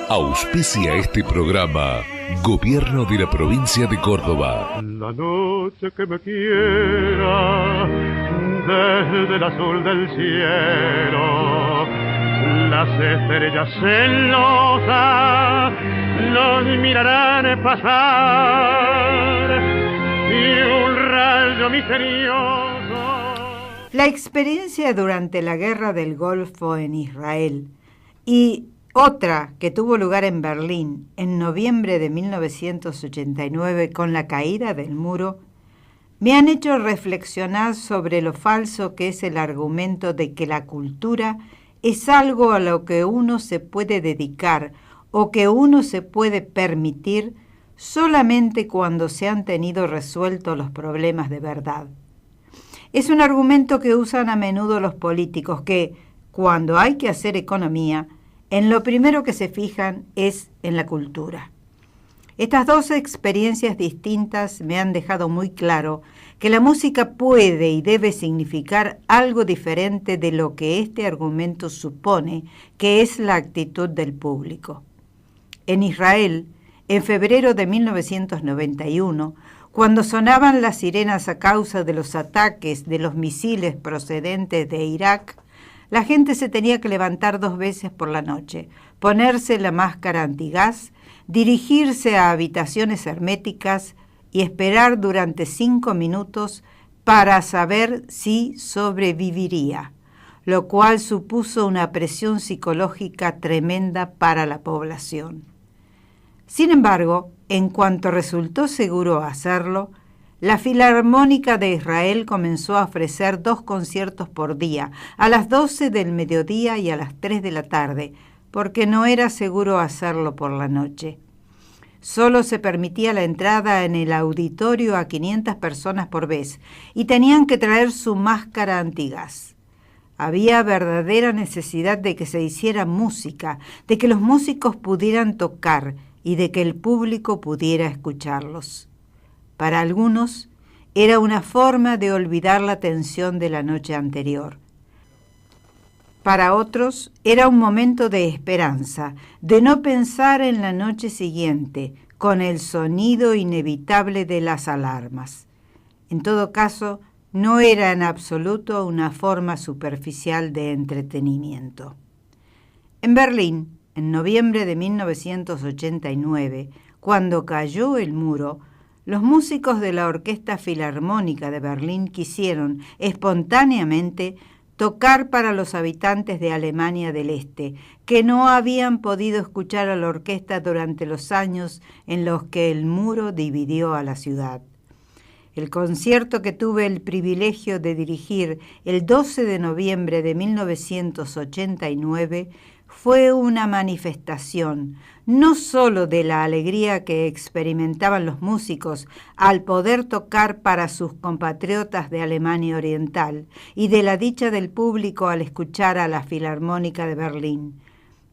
Auspicia este programa Gobierno de la Provincia de Córdoba. La noche que me quiera desde el azul del cielo, las estrellas celosas nos mirarán pasar y un rayo misterioso. La experiencia durante la Guerra del Golfo en Israel y otra que tuvo lugar en Berlín en noviembre de 1989 con la caída del muro, me han hecho reflexionar sobre lo falso que es el argumento de que la cultura es algo a lo que uno se puede dedicar o que uno se puede permitir solamente cuando se han tenido resueltos los problemas de verdad. Es un argumento que usan a menudo los políticos que, cuando hay que hacer economía, en lo primero que se fijan es en la cultura. Estas dos experiencias distintas me han dejado muy claro que la música puede y debe significar algo diferente de lo que este argumento supone que es la actitud del público. En Israel, en febrero de 1991, cuando sonaban las sirenas a causa de los ataques de los misiles procedentes de Irak, la gente se tenía que levantar 2 veces por la noche, ponerse la máscara antigás, dirigirse a habitaciones herméticas y esperar durante 5 minutos para saber si sobreviviría, lo cual supuso una presión psicológica tremenda para la población. Sin embargo, en cuanto resultó seguro hacerlo, la Filarmónica de Israel comenzó a ofrecer 2 conciertos por día, a las 12 del mediodía y a las 3 de la tarde, porque no era seguro hacerlo por la noche. Solo se permitía la entrada en el auditorio a 500 personas por vez y tenían que traer su máscara antigás. Había verdadera necesidad de que se hiciera música, de que los músicos pudieran tocar y de que el público pudiera escucharlos. Para algunos era una forma de olvidar la tensión de la noche anterior. Para otros era un momento de esperanza, de no pensar en la noche siguiente, con el sonido inevitable de las alarmas. En todo caso, no era en absoluto una forma superficial de entretenimiento. En Berlín, en noviembre de 1989, cuando cayó el muro, los músicos de la Orquesta Filarmónica de Berlín quisieron, espontáneamente, tocar para los habitantes de Alemania del Este, que no habían podido escuchar a la orquesta durante los años en los que el muro dividió a la ciudad. El concierto que tuve el privilegio de dirigir el 12 de noviembre de 1989 fue una manifestación no solo de la alegría que experimentaban los músicos al poder tocar para sus compatriotas de Alemania Oriental y de la dicha del público al escuchar a la Filarmónica de Berlín,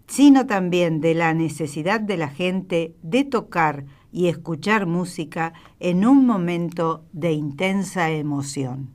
sino también de la necesidad de la gente de tocar y escuchar música en un momento de intensa emoción.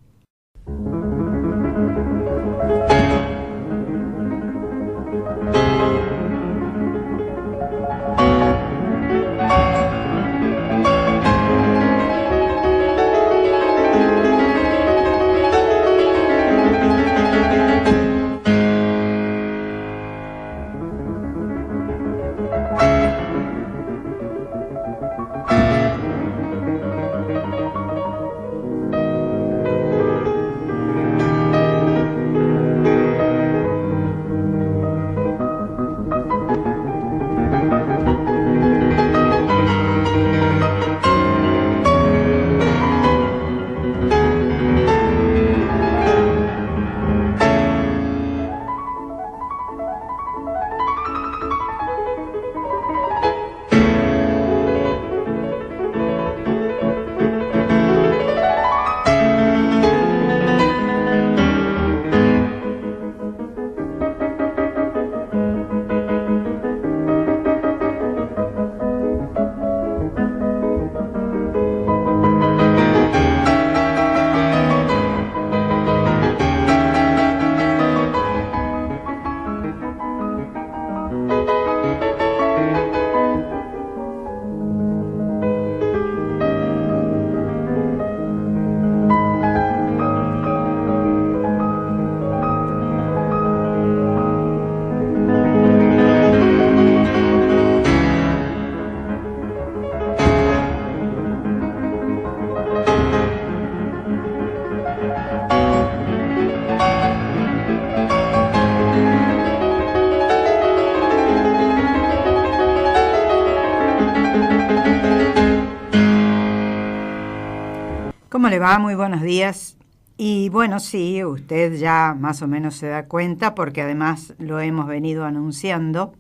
¿Cómo le va? Muy buenos días. Y bueno, sí, usted ya más o menos se da cuenta porque además lo hemos venido anunciando.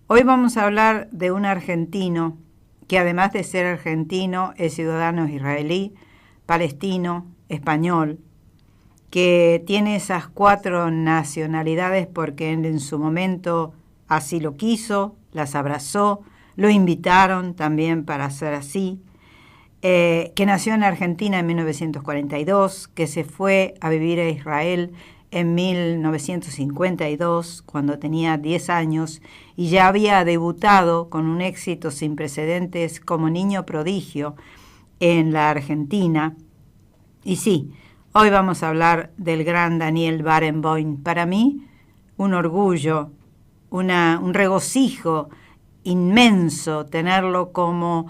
Hoy vamos a hablar de un argentino que además de ser argentino es ciudadano israelí, palestino, español, que tiene esas 4 nacionalidades porque él en su momento así lo quiso, las abrazó, lo invitaron también para ser así. Que nació en Argentina en 1942, que se fue a vivir a Israel en 1952, cuando tenía 10 años, y ya había debutado con un éxito sin precedentes como niño prodigio en la Argentina. Y sí, hoy vamos a hablar del gran Daniel Barenboim. Para mí, un orgullo, un regocijo inmenso tenerlo como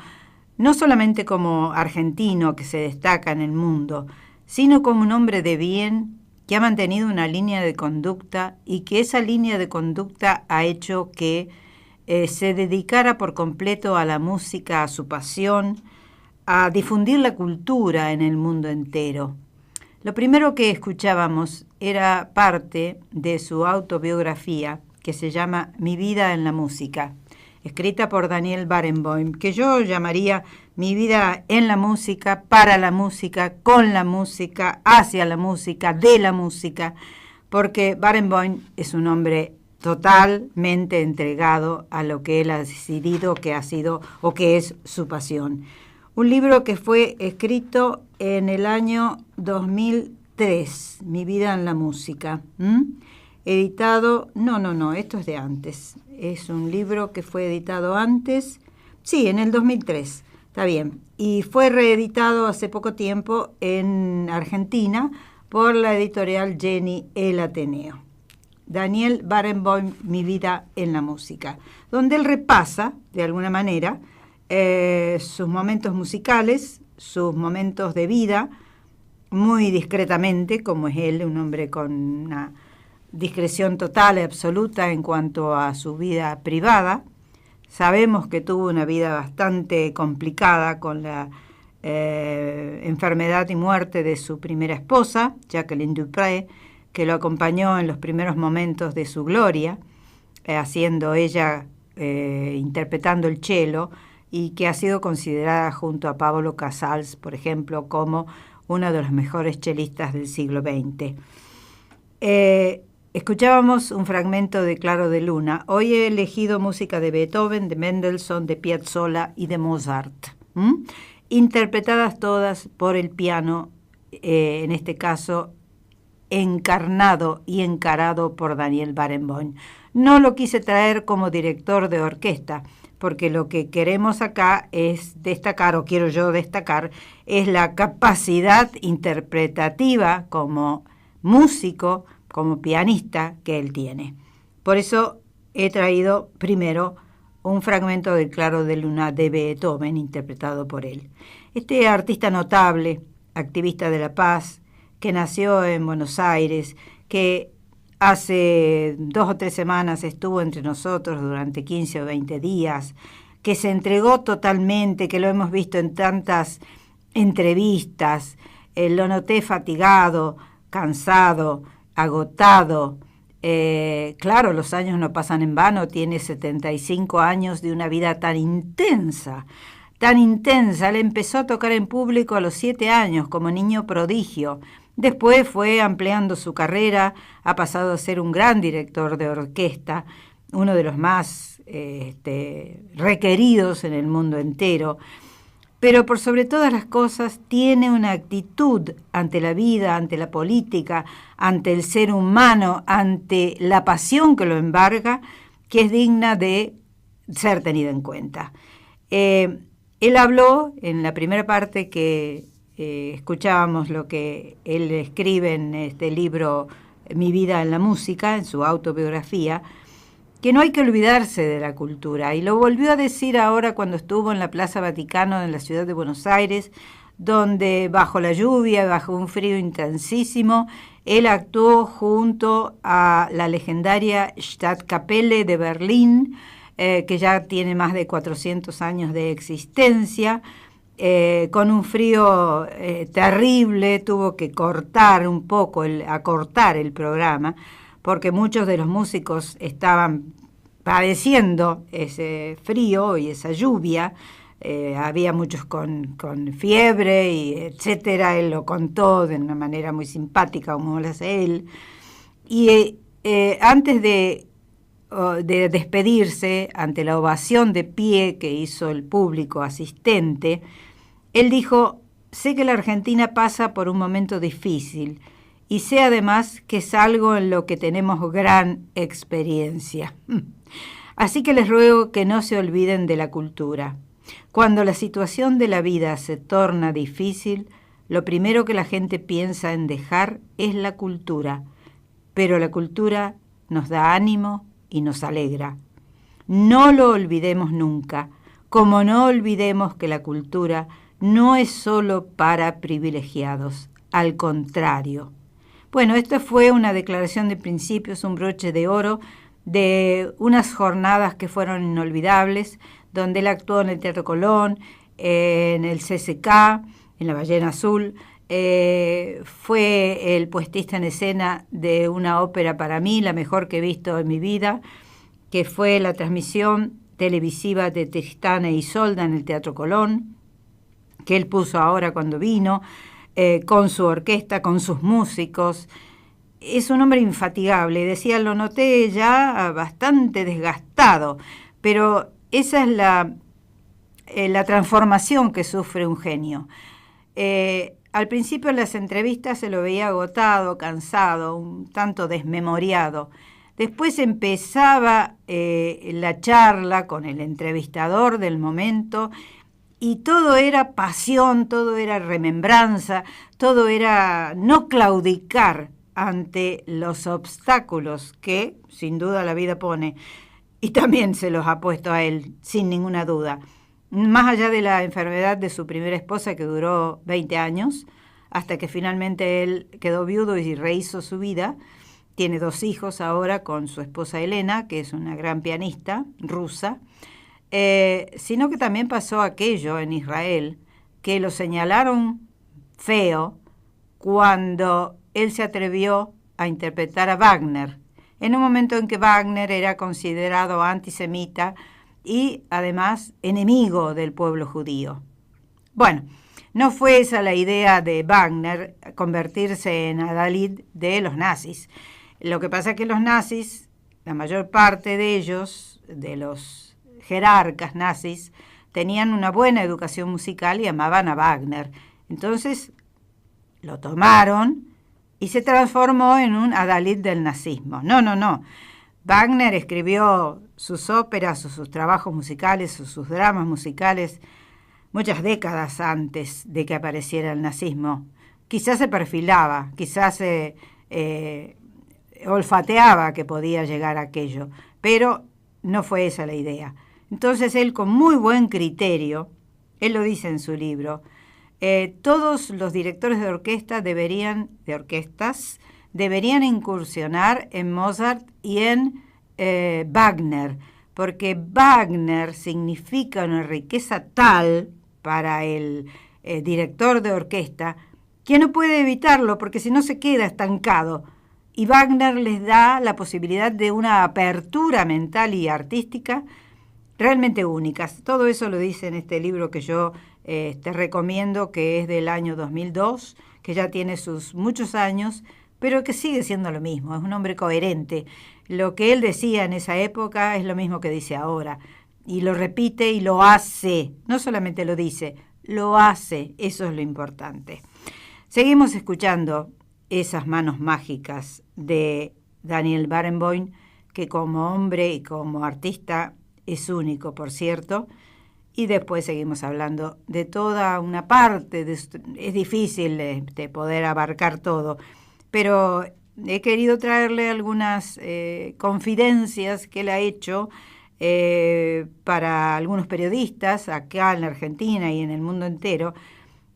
no solamente como argentino que se destaca en el mundo, sino como un hombre de bien que ha mantenido una línea de conducta y que esa línea de conducta ha hecho que se dedicara por completo a la música, a su pasión, a difundir la cultura en el mundo entero. Lo primero que escuchábamos era parte de su autobiografía que se llama Mi vida en la música, escrita por Daniel Barenboim, que yo llamaría Mi vida en la música, para la música, con la música, hacia la música, de la música, porque Barenboim es un hombre totalmente entregado a lo que él ha decidido que ha sido o que es su pasión. Un libro que fue escrito en el año 2003, Mi vida en la música, editado, no, esto es de antes. Es un libro que fue editado antes, sí, en el 2003, está bien. Y fue reeditado hace poco tiempo en Argentina por la editorial Jenny El Ateneo. Daniel Barenboim, Mi vida en la música, donde él repasa, de alguna manera, sus momentos musicales, sus momentos de vida, muy discretamente, como es él, un hombre con una discreción total y absoluta en cuanto a su vida privada. Sabemos que tuvo una vida bastante complicada con la enfermedad y muerte de su primera esposa, Jacqueline Dupré, que lo acompañó en los primeros momentos de su gloria, haciendo ella, interpretando el cello, y que ha sido considerada junto a Pablo Casals, por ejemplo, como uno de los mejores chelistas del siglo XX. Escuchábamos un fragmento de Claro de Luna. Hoy he elegido música de Beethoven, de Mendelssohn, de Piazzolla y de Mozart, interpretadas todas por el piano, en este caso encarnado y encarado por Daniel Barenboim. No lo quise traer como director de orquesta, porque lo que queremos acá es destacar, o quiero yo destacar, es la capacidad interpretativa como músico, como pianista que él tiene. Por eso he traído primero un fragmento del Claro de Luna de Beethoven, interpretado por él. Este artista notable, activista de la paz, que nació en Buenos Aires, que hace 2 o 3 semanas estuvo entre nosotros durante 15 o 20 días, que se entregó totalmente, que lo hemos visto en tantas entrevistas, lo noté fatigado, cansado, agotado. Claro, los años no pasan en vano, tiene 75 años de una vida tan intensa. Él empezó a tocar en público a los 7 años como niño prodigio. Después fue ampliando su carrera, ha pasado a ser un gran director de orquesta, uno de los más requeridos en el mundo entero. Pero por sobre todas las cosas tiene una actitud ante la vida, ante la política, ante el ser humano, ante la pasión que lo embarga, que es digna de ser tenida en cuenta. Él habló en la primera parte que escuchábamos lo que él escribe en este libro Mi vida en la música, en su autobiografía, que no hay que olvidarse de la cultura, y lo volvió a decir ahora cuando estuvo en la Plaza Vaticano en la ciudad de Buenos Aires, donde bajo la lluvia, bajo un frío intensísimo, él actuó junto a la legendaria Stadtkapelle de Berlín, que ya tiene más de 400 años de existencia. Con un frío terrible, tuvo que acortar el programa, porque muchos de los músicos estaban padeciendo ese frío y esa lluvia. Había muchos con fiebre, y etcétera. Él lo contó de una manera muy simpática, como lo hace él. Y antes de despedirse, ante la ovación de pie que hizo el público asistente, él dijo: sé que la Argentina pasa por un momento difícil y sé además que es algo en lo que tenemos gran experiencia. Así que les ruego que no se olviden de la cultura. Cuando la situación de la vida se torna difícil, lo primero que la gente piensa en dejar es la cultura, pero la cultura nos da ánimo y nos alegra. No lo olvidemos nunca, como no olvidemos que la cultura no es solo para privilegiados, al contrario. Bueno, esta fue una declaración de principios, un broche de oro de unas jornadas que fueron inolvidables, donde él actuó en el Teatro Colón, en el CCK, en la Ballena Azul. Fue el puestista en escena de una ópera para mí, la mejor que he visto en mi vida, que fue la transmisión televisiva de Tristán e Isolda en el Teatro Colón, que él puso ahora cuando vino, con su orquesta, con sus músicos. Es un hombre infatigable. Decía, lo noté ya bastante desgastado, pero esa es la transformación que sufre un genio. Al principio en las entrevistas se lo veía agotado, cansado, un tanto desmemoriado. Después empezaba la charla con el entrevistador del momento, y todo era pasión, todo era remembranza, todo era no claudicar ante los obstáculos que sin duda la vida pone, y también se los ha puesto a él, sin ninguna duda. Más allá de la enfermedad de su primera esposa, que duró 20 años, hasta que finalmente él quedó viudo y rehizo su vida. Tiene 2 hijos ahora con su esposa Elena, que es una gran pianista rusa, sino que también pasó aquello en Israel, que lo señalaron feo cuando él se atrevió a interpretar a Wagner, en un momento en que Wagner era considerado antisemita y además enemigo del pueblo judío. Bueno, no fue esa la idea de Wagner, convertirse en adalid de los nazis. Lo que pasa es que los nazis, la mayor parte de ellos, de los jerarcas nazis, tenían una buena educación musical y amaban a Wagner. Entonces lo tomaron y se transformó en un adalid del nazismo. No. Wagner escribió sus óperas o sus trabajos musicales o sus dramas musicales muchas décadas antes de que apareciera el nazismo. Quizás se perfilaba, quizás se olfateaba que podía llegar a aquello, pero no fue esa la idea. Entonces él, con muy buen criterio, él lo dice en su libro, todos los directores de orquestas deberían incursionar en Mozart y en Wagner, porque Wagner significa una riqueza tal para el director de orquesta que no puede evitarlo, porque si no se queda estancado. Y Wagner les da la posibilidad de una apertura mental y artística realmente únicas. Todo eso lo dice en este libro que yo te recomiendo, que es del año 2002, que ya tiene sus muchos años, pero que sigue siendo lo mismo. Es un hombre coherente. Lo que él decía en esa época es lo mismo que dice ahora. Y lo repite y lo hace. No solamente lo dice, lo hace. Eso es lo importante. Seguimos escuchando esas manos mágicas de Daniel Barenboim, que como hombre y como artista es único, por cierto. Y después seguimos hablando de toda una parte, es difícil poder abarcar todo, pero he querido traerle algunas confidencias que él ha hecho para algunos periodistas acá en la Argentina y en el mundo entero,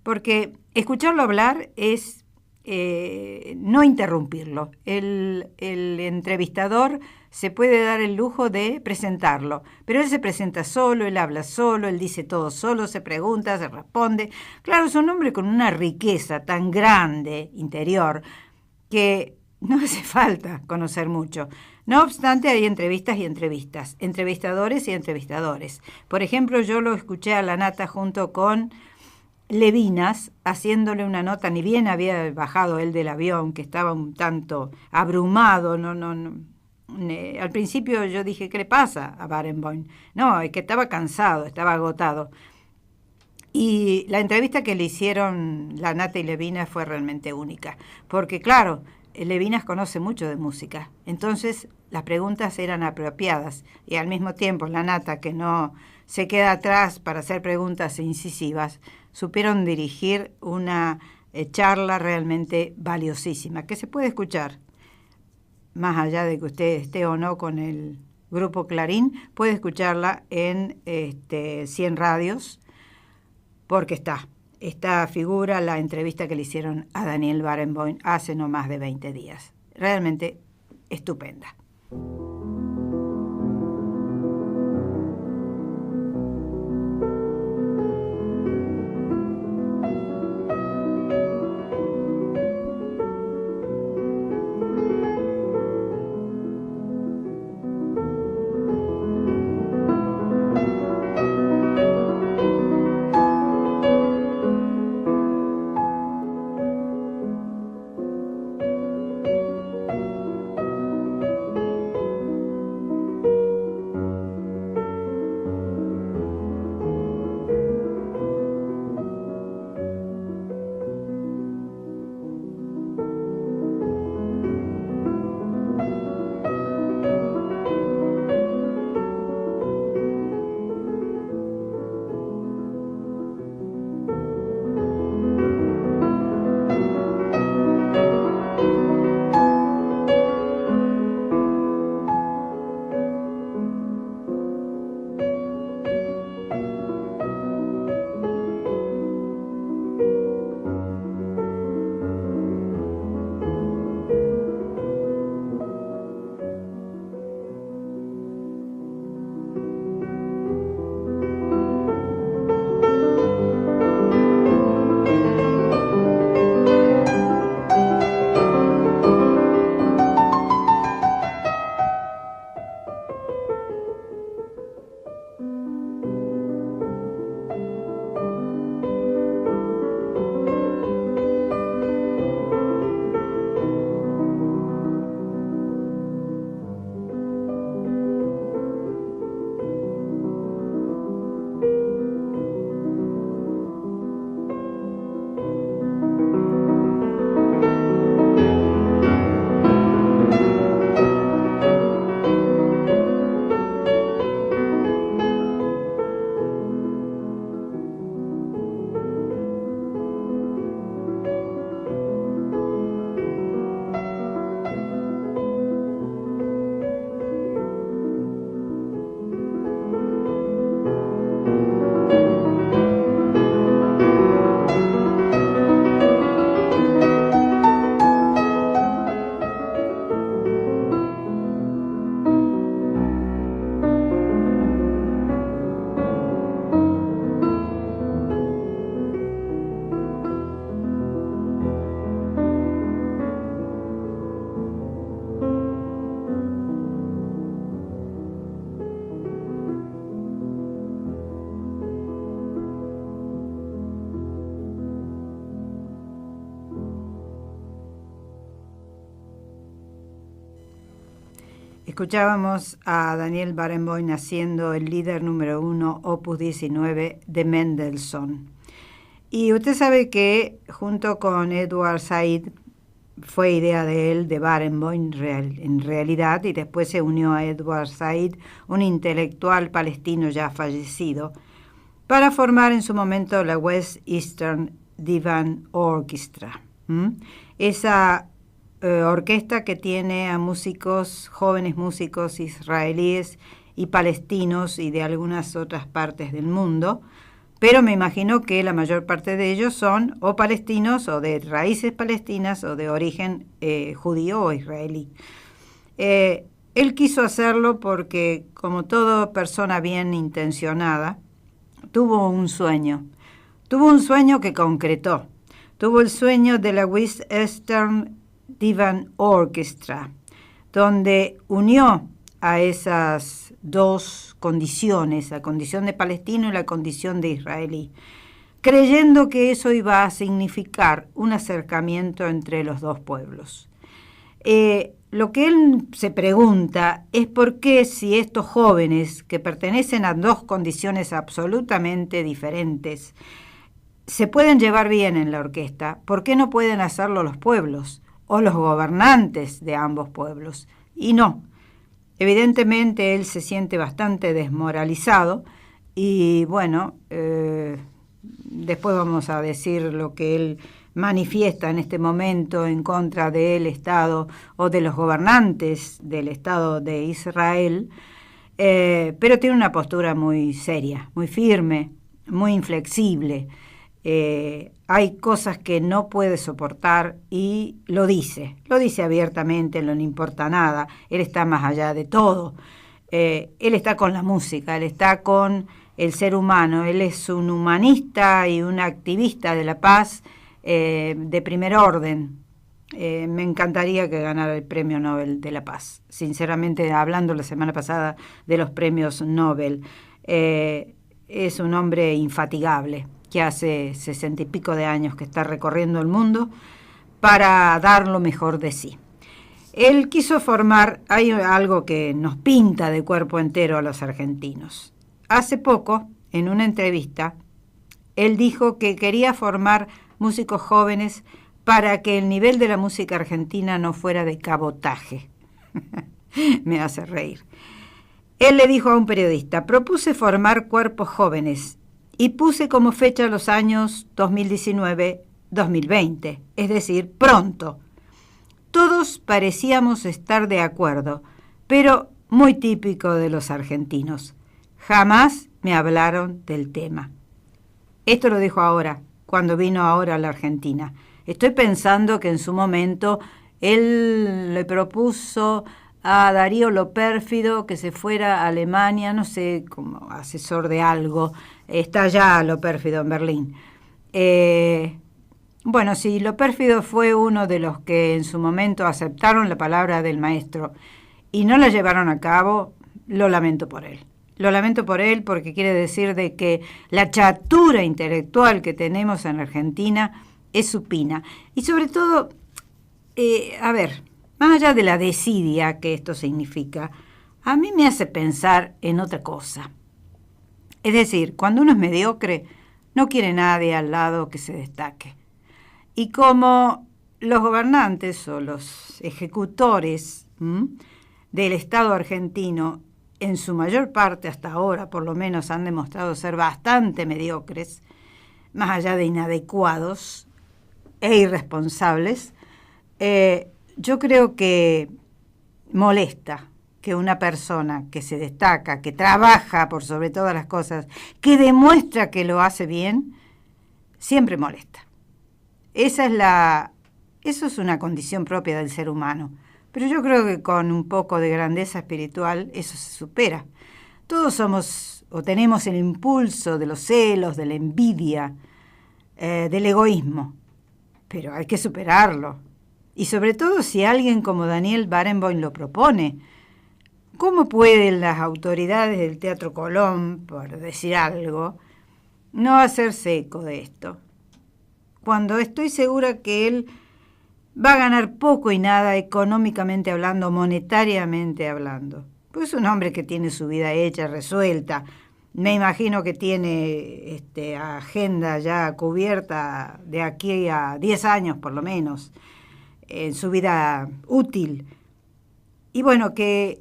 porque escucharlo hablar es no interrumpirlo. El entrevistador se puede dar el lujo de presentarlo, pero él se presenta solo, él habla solo, él dice todo solo, se pregunta, se responde. Claro, es un hombre con una riqueza tan grande interior que no hace falta conocer mucho. No obstante, hay entrevistas y entrevistas, entrevistadores y entrevistadores. Por ejemplo, yo lo escuché a La Nata junto con Levinas haciéndole una nota, ni bien había bajado él del avión, que estaba un tanto abrumado, al principio yo dije, ¿qué le pasa a Barenboim? No, es que estaba cansado, estaba agotado. Y la entrevista que le hicieron La Nata y Levinas fue realmente única, porque claro, Levinas conoce mucho de música, entonces las preguntas eran apropiadas y al mismo tiempo La Nata, que no se queda atrás para hacer preguntas incisivas, supieron dirigir una charla realmente valiosísima, que se puede escuchar. Más allá de que usted esté o no con el Grupo Clarín, puede escucharla en 100 radios, porque esta figura, la entrevista que le hicieron a Daniel Barenboim hace no más de 20 días. Realmente estupenda. Escuchábamos a Daniel Barenboim haciendo el líder número 1, Opus 19 de Mendelssohn. Y usted sabe que junto con Edward Said fue idea de él, de Barenboim en realidad, y después se unió a Edward Said, un intelectual palestino ya fallecido, para formar en su momento la West Eastern Divan Orchestra. Esa orquesta que tiene a músicos, jóvenes músicos israelíes y palestinos y de algunas otras partes del mundo, pero me imagino que la mayor parte de ellos son o palestinos o de raíces palestinas o de origen judío o israelí. Él quiso hacerlo porque, como toda persona bien intencionada, tuvo un sueño que concretó. Tuvo el sueño de la West Eastern Divan Orchestra, donde unió a esas dos condiciones, la condición de palestino y la condición de israelí, creyendo que eso iba a significar un acercamiento entre los dos pueblos. Lo que él se pregunta es por qué, si estos jóvenes que pertenecen a dos condiciones absolutamente diferentes se pueden llevar bien en la orquesta, ¿por qué no pueden hacerlo los pueblos o los gobernantes de ambos pueblos? Y no. Evidentemente él se siente bastante desmoralizado y bueno, después vamos a decir lo que él manifiesta en este momento en contra del Estado o de los gobernantes del Estado de Israel, pero tiene una postura muy seria, muy firme, muy inflexible. Hay cosas que no puede soportar y lo dice abiertamente, no le importa nada, él está más allá de todo, él está con la música, él está con el ser humano, él es un humanista y un activista de la paz de primer orden. Me encantaría que ganara el Premio Nobel de la Paz, sinceramente, hablando la semana pasada de los premios Nobel. Es un hombre infatigable, que hace 60 y pico de años que está recorriendo el mundo para dar lo mejor de sí. Él quiso formar, hay algo que nos pinta de cuerpo entero a los argentinos. Hace poco, en una entrevista, él dijo que quería formar músicos jóvenes para que el nivel de la música argentina no fuera de cabotaje. Me hace reír. Él le dijo a un periodista: propuse formar cuerpos jóvenes y puse como fecha los años 2019-2020, es decir, pronto. Todos parecíamos estar de acuerdo, pero muy típico de los argentinos. Jamás me hablaron del tema. Esto lo dijo ahora, cuando vino ahora a la Argentina. Estoy pensando que en su momento él le propuso a Darío Lopérfido que se fuera a Alemania, no sé, como asesor de algo. Está ya Lopérfido en Berlín. Bueno, si Lopérfido fue uno de los que en su momento aceptaron la palabra del maestro y no la llevaron a cabo, lo lamento por él. Lo lamento por él porque quiere decir de que la chatura intelectual que tenemos en Argentina es supina. Y sobre todo, más allá de la desidia que esto significa, a mí me hace pensar en otra cosa. Es decir, cuando uno es mediocre, no quiere nadie al lado que se destaque. Y como los gobernantes o los ejecutores del Estado argentino, en su mayor parte hasta ahora, por lo menos, han demostrado ser bastante mediocres, más allá de inadecuados e irresponsables, yo creo que molesta que una persona que se destaca, que trabaja por sobre todas las cosas, que demuestra que lo hace bien, siempre molesta. Eso es una condición propia del ser humano. Pero yo creo que con un poco de grandeza espiritual eso se supera. Todos somos o tenemos el impulso de los celos, de la envidia, del egoísmo. Pero hay que superarlo. Y sobre todo si alguien como Daniel Barenboim lo propone. ¿Cómo pueden las autoridades del Teatro Colón, por decir algo, no hacerse eco de esto? Cuando estoy segura que él va a ganar poco y nada económicamente hablando, monetariamente hablando. Pues es un hombre que tiene su vida hecha, resuelta. Me imagino que tiene agenda ya cubierta de aquí a 10 años por lo menos. en su vida útil. Y bueno, que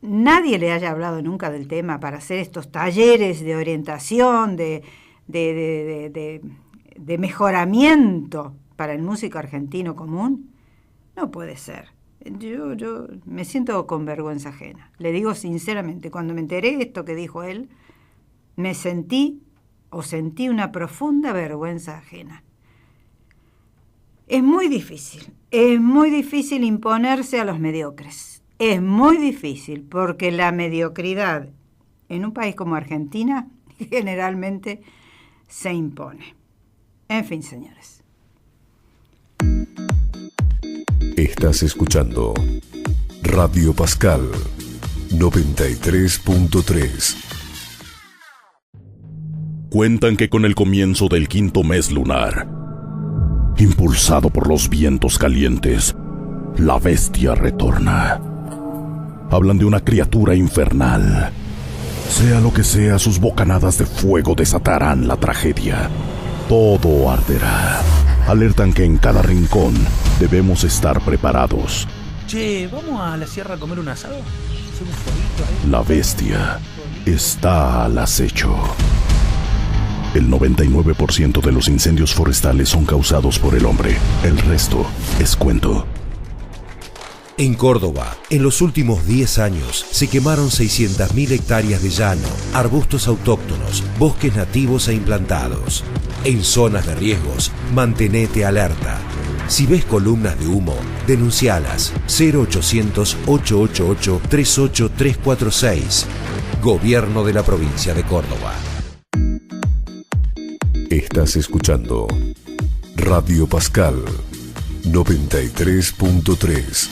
nadie le haya hablado nunca del tema para hacer estos talleres de orientación, de mejoramiento para el músico argentino común, no puede ser. Yo me siento con vergüenza ajena. Le digo sinceramente, cuando me enteré de esto que dijo él, sentí una profunda vergüenza ajena. Es muy difícil imponerse a los mediocres. Es muy difícil porque la mediocridad en un país como Argentina generalmente se impone. En fin, señores. Estás escuchando Radio Pascal 93.3. Cuentan que con el comienzo del 5º mes lunar, impulsado por los vientos calientes, la bestia retorna. Hablan de una criatura infernal. Sea lo que sea, sus bocanadas de fuego desatarán la tragedia. Todo arderá. Alertan que en cada rincón debemos estar preparados. Che, ¿vamos a la sierra a comer un asado? ¿Hacemos un fueguito ahí? La bestia está al acecho. El 99% de los incendios forestales son causados por el hombre. El resto es cuento. En Córdoba, en los últimos 10 años, se quemaron 600.000 hectáreas de llano, arbustos autóctonos, bosques nativos e implantados. En zonas de riesgos, mantenete alerta. Si ves columnas de humo, denuncialas. 0800-888-38346. Gobierno de la provincia de Córdoba. Estás escuchando Radio Pascal 93.3.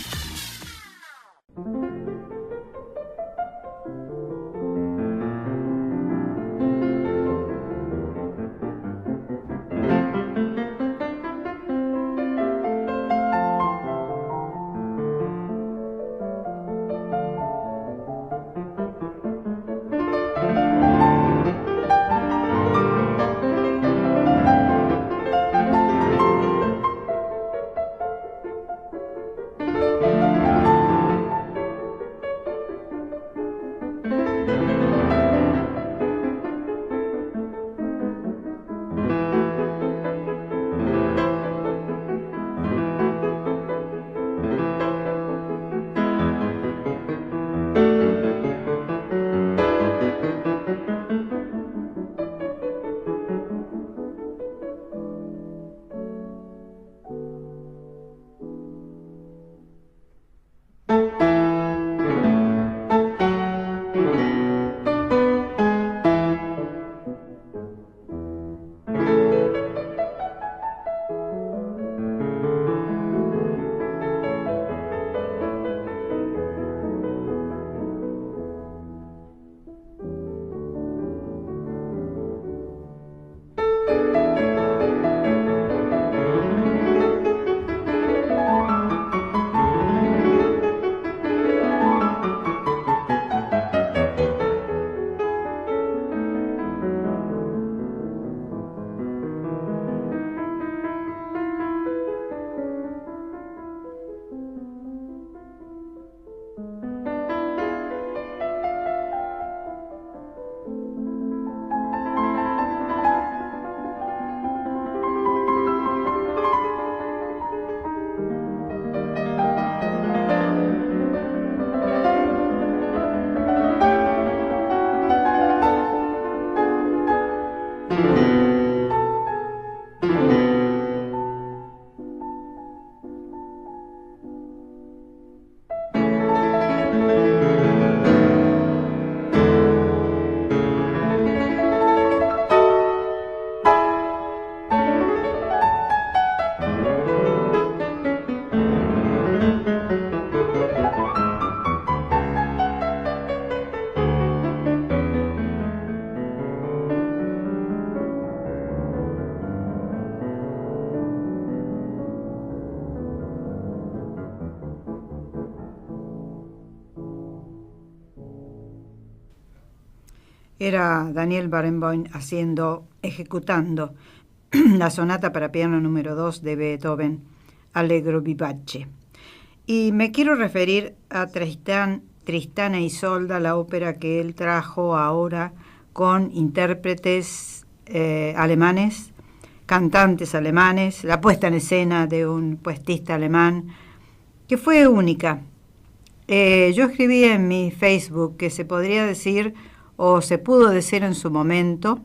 Era Daniel Barenboim ejecutando la sonata para piano número 2 de Beethoven, Allegro vivace. Y me quiero referir a Tristán e Isolda, la ópera que él trajo ahora con intérpretes alemanes, cantantes alemanes, la puesta en escena de un poetista alemán, que fue única. Yo escribí en mi Facebook que se podría decir, o se pudo decir en su momento,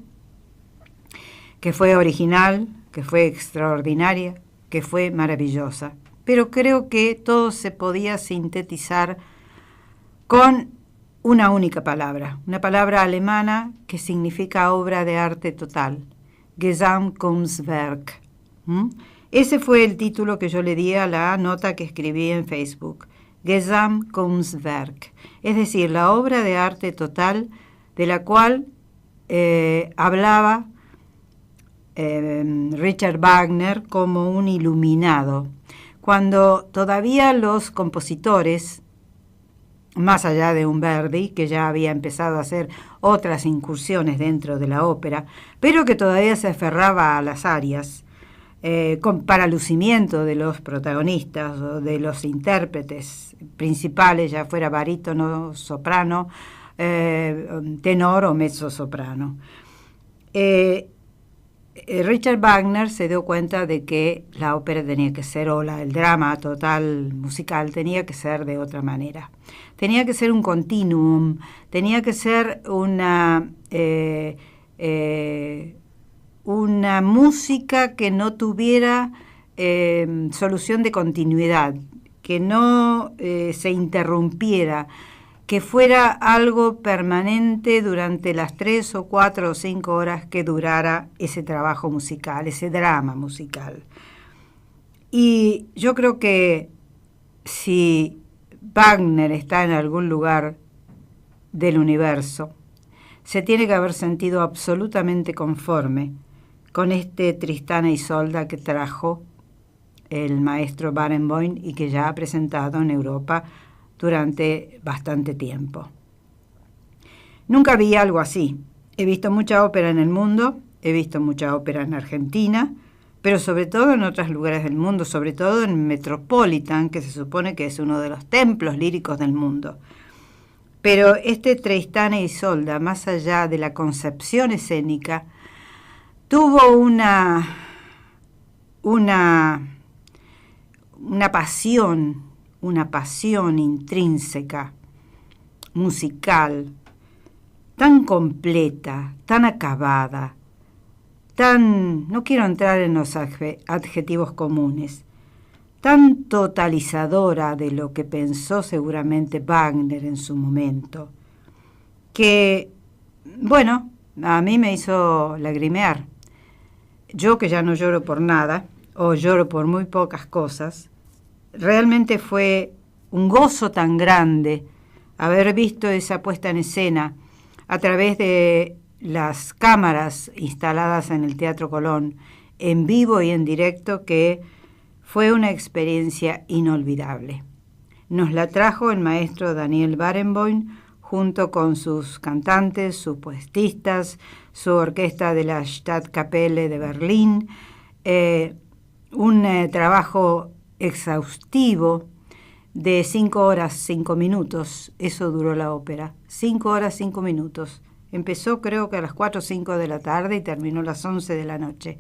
que fue original, que fue extraordinaria, que fue maravillosa. Pero creo que todo se podía sintetizar con una única palabra, una palabra alemana que significa obra de arte total, Gesamtkunstwerk. Ese fue el título que yo le di a la nota que escribí en Facebook, Gesamtkunstwerk, es decir, la obra de arte total de la cual hablaba Richard Wagner como un iluminado, cuando todavía los compositores, más allá de un Verdi, que ya había empezado a hacer otras incursiones dentro de la ópera, pero que todavía se aferraba a las arias, para lucimiento de los protagonistas o de los intérpretes principales, ya fuera barítono, soprano, tenor o mezzosoprano. Richard Wagner se dio cuenta de que la ópera tenía que ser, o el drama total musical tenía que ser de otra manera. Tenía que ser un continuum, tenía que ser una música que no tuviera solución de continuidad, que no se interrumpiera, que fuera algo permanente durante las 3 o 4 o 5 horas que durara ese trabajo musical, ese drama musical. Y yo creo que si Wagner está en algún lugar del universo, se tiene que haber sentido absolutamente conforme con este Tristán e Isolda que trajo el maestro Barenboim y que ya ha presentado en Europa durante bastante tiempo. Nunca vi algo así. He visto mucha ópera en el mundo, he visto mucha ópera en Argentina, pero sobre todo en otros lugares del mundo, sobre todo en Metropolitan, que se supone que es uno de los templos líricos del mundo. Pero este Tristán e Isolda, más allá de la concepción escénica, tuvo una pasión intrínseca, musical, tan completa, tan acabada, no quiero entrar en los adjetivos comunes, tan totalizadora de lo que pensó seguramente Wagner en su momento, que, bueno, a mí me hizo lagrimear. Yo, que ya no lloro por nada, o lloro por muy pocas cosas, realmente fue un gozo tan grande haber visto esa puesta en escena a través de las cámaras instaladas en el Teatro Colón, en vivo y en directo, que fue una experiencia inolvidable. Nos la trajo el maestro Daniel Barenboim junto con sus cantantes, sus poetistas, su orquesta de la Stadtkapelle de Berlín, un trabajo exhaustivo de 5 horas, 5 minutos, eso duró la ópera, 5 horas, 5 minutos. Empezó creo que a las 4 o 5 de la tarde y terminó a las 11 de la noche.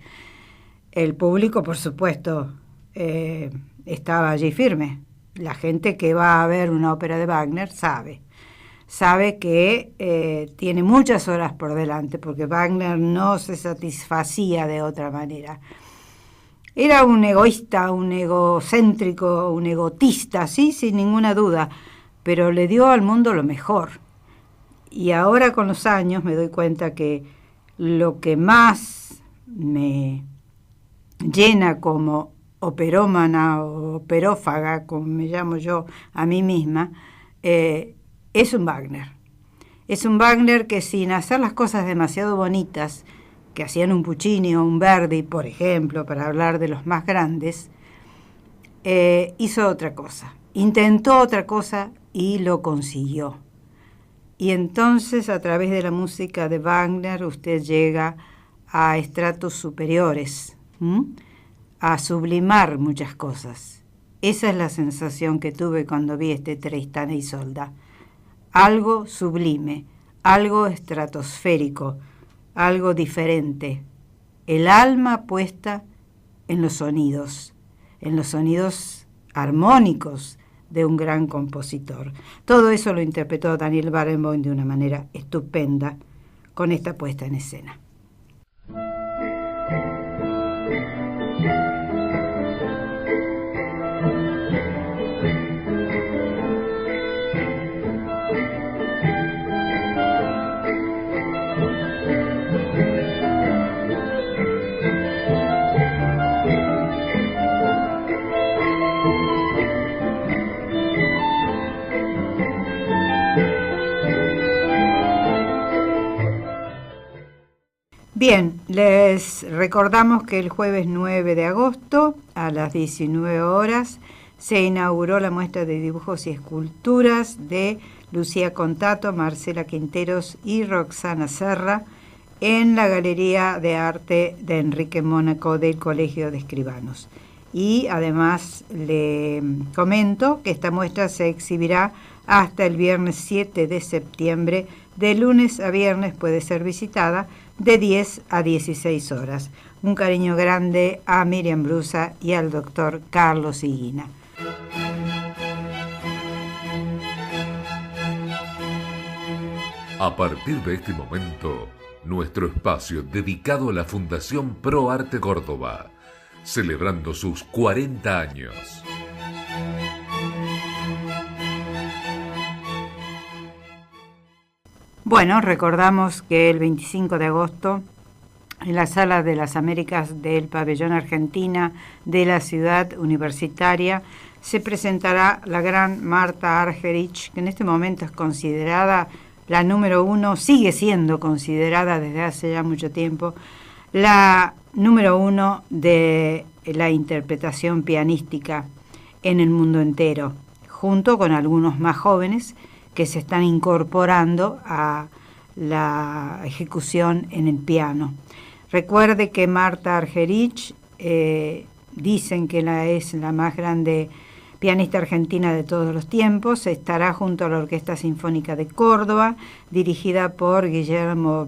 El público, por supuesto, estaba allí firme. La gente que va a ver una ópera de Wagner sabe que tiene muchas horas por delante, porque Wagner no se satisfacía de otra manera. Era un egoísta, un egocéntrico, un egotista, sí, sin ninguna duda, pero le dio al mundo lo mejor. Y ahora con los años me doy cuenta que lo que más me llena como operómana o operófaga, como me llamo yo a mí misma, es un Wagner. Es un Wagner que, sin hacer las cosas demasiado bonitas que hacían un Puccini o un Verdi, por ejemplo, para hablar de los más grandes, hizo otra cosa. Intentó otra cosa y lo consiguió. Y entonces, a través de la música de Wagner, usted llega a estratos superiores, a sublimar muchas cosas. Esa es la sensación que tuve cuando vi este Tristán e Isolda. Algo sublime, algo estratosférico, algo diferente. El alma puesta en los sonidos armónicos de un gran compositor. Todo eso lo interpretó Daniel Barenboim de una manera estupenda con esta puesta en escena. Bien, les recordamos que el jueves 9 de agosto a las 19 horas se inauguró la muestra de dibujos y esculturas de Lucía Contato, Marcela Quinteros y Roxana Serra en la Galería de Arte de Enrique Mónaco del Colegio de Escribanos. Y además le comento que esta muestra se exhibirá hasta el viernes 7 de septiembre. De lunes a viernes puede ser visitada de 10 a 16 horas. Un cariño grande a Miriam Brusa y al doctor Carlos Higuina. A partir de este momento, nuestro espacio dedicado a la Fundación Pro Arte Córdoba, celebrando sus 40 años. Bueno, recordamos que el 25 de agosto, en la Sala de las Américas del Pabellón Argentina de la Ciudad Universitaria, se presentará la gran Marta Argerich, que en este momento es considerada la número uno, sigue siendo considerada desde hace ya mucho tiempo, la número uno de la interpretación pianística en el mundo entero, junto con algunos más jóvenes que se están incorporando a la ejecución en el piano. Recuerde que Marta Argerich dicen que es la más grande pianista argentina de todos los tiempos. Estará junto a la Orquesta Sinfónica de Córdoba, dirigida por Guillermo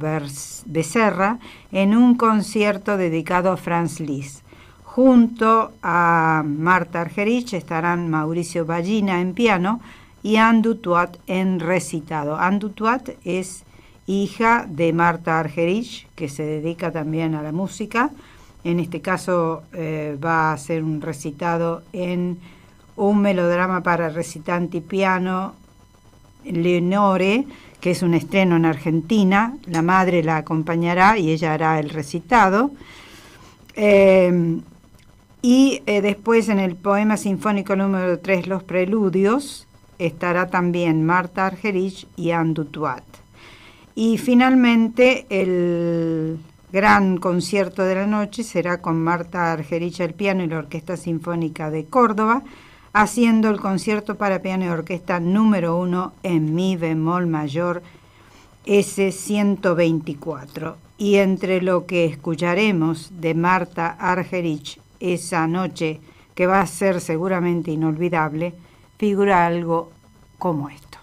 Becerra, en un concierto dedicado a Franz Liszt. Junto a Marta Argerich estarán Mauricio Ballina en piano y Anne Dutoit en recitado. Anne Dutoit es hija de Marta Argerich, que se dedica también a la música. En este caso va a hacer un recitado en un melodrama para recitante y piano, Leonore, que es un estreno en Argentina. La madre la acompañará y ella hará el recitado. Después en el poema sinfónico número 3, Los Preludios, estará también Marta Argerich y Anne Dutoit. Y finalmente el gran concierto de la noche será con Marta Argerich al piano y la Orquesta Sinfónica de Córdoba, haciendo el concierto para piano y orquesta número 1 en mi bemol mayor S124. Y entre lo que escucharemos de Marta Argerich esa noche, que va a ser seguramente inolvidable, figura algo como esto.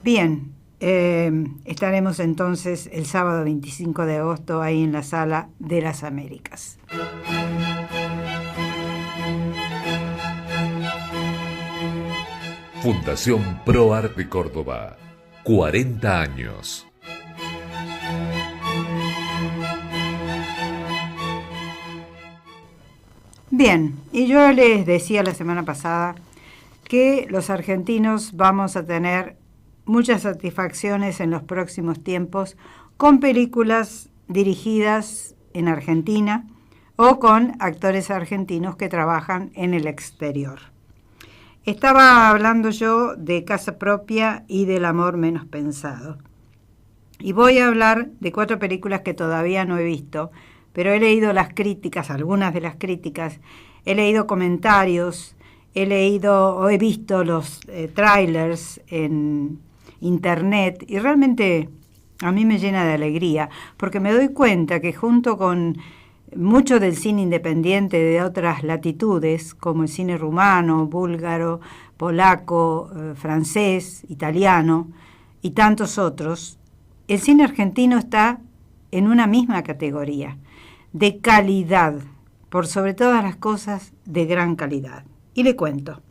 Bien, estaremos entonces el sábado 25 de agosto ahí en la Sala de las Américas. Fundación Pro Arte Córdoba. 40 años. Bien, y yo les decía la semana pasada que los argentinos vamos a tener muchas satisfacciones en los próximos tiempos con películas dirigidas en Argentina o con actores argentinos que trabajan en el exterior. Estaba hablando yo de Casa Propia y del Amor Menos Pensado. Y voy a hablar de 4 películas que todavía no he visto, pero he leído las críticas, algunas de las críticas, he leído comentarios, he visto los trailers en internet y realmente a mí me llena de alegría, porque me doy cuenta que junto con mucho del cine independiente de otras latitudes, como el cine rumano, búlgaro, polaco, francés, italiano y tantos otros, el cine argentino está en una misma categoría, de calidad, por sobre todas las cosas, de gran calidad. Y le cuento,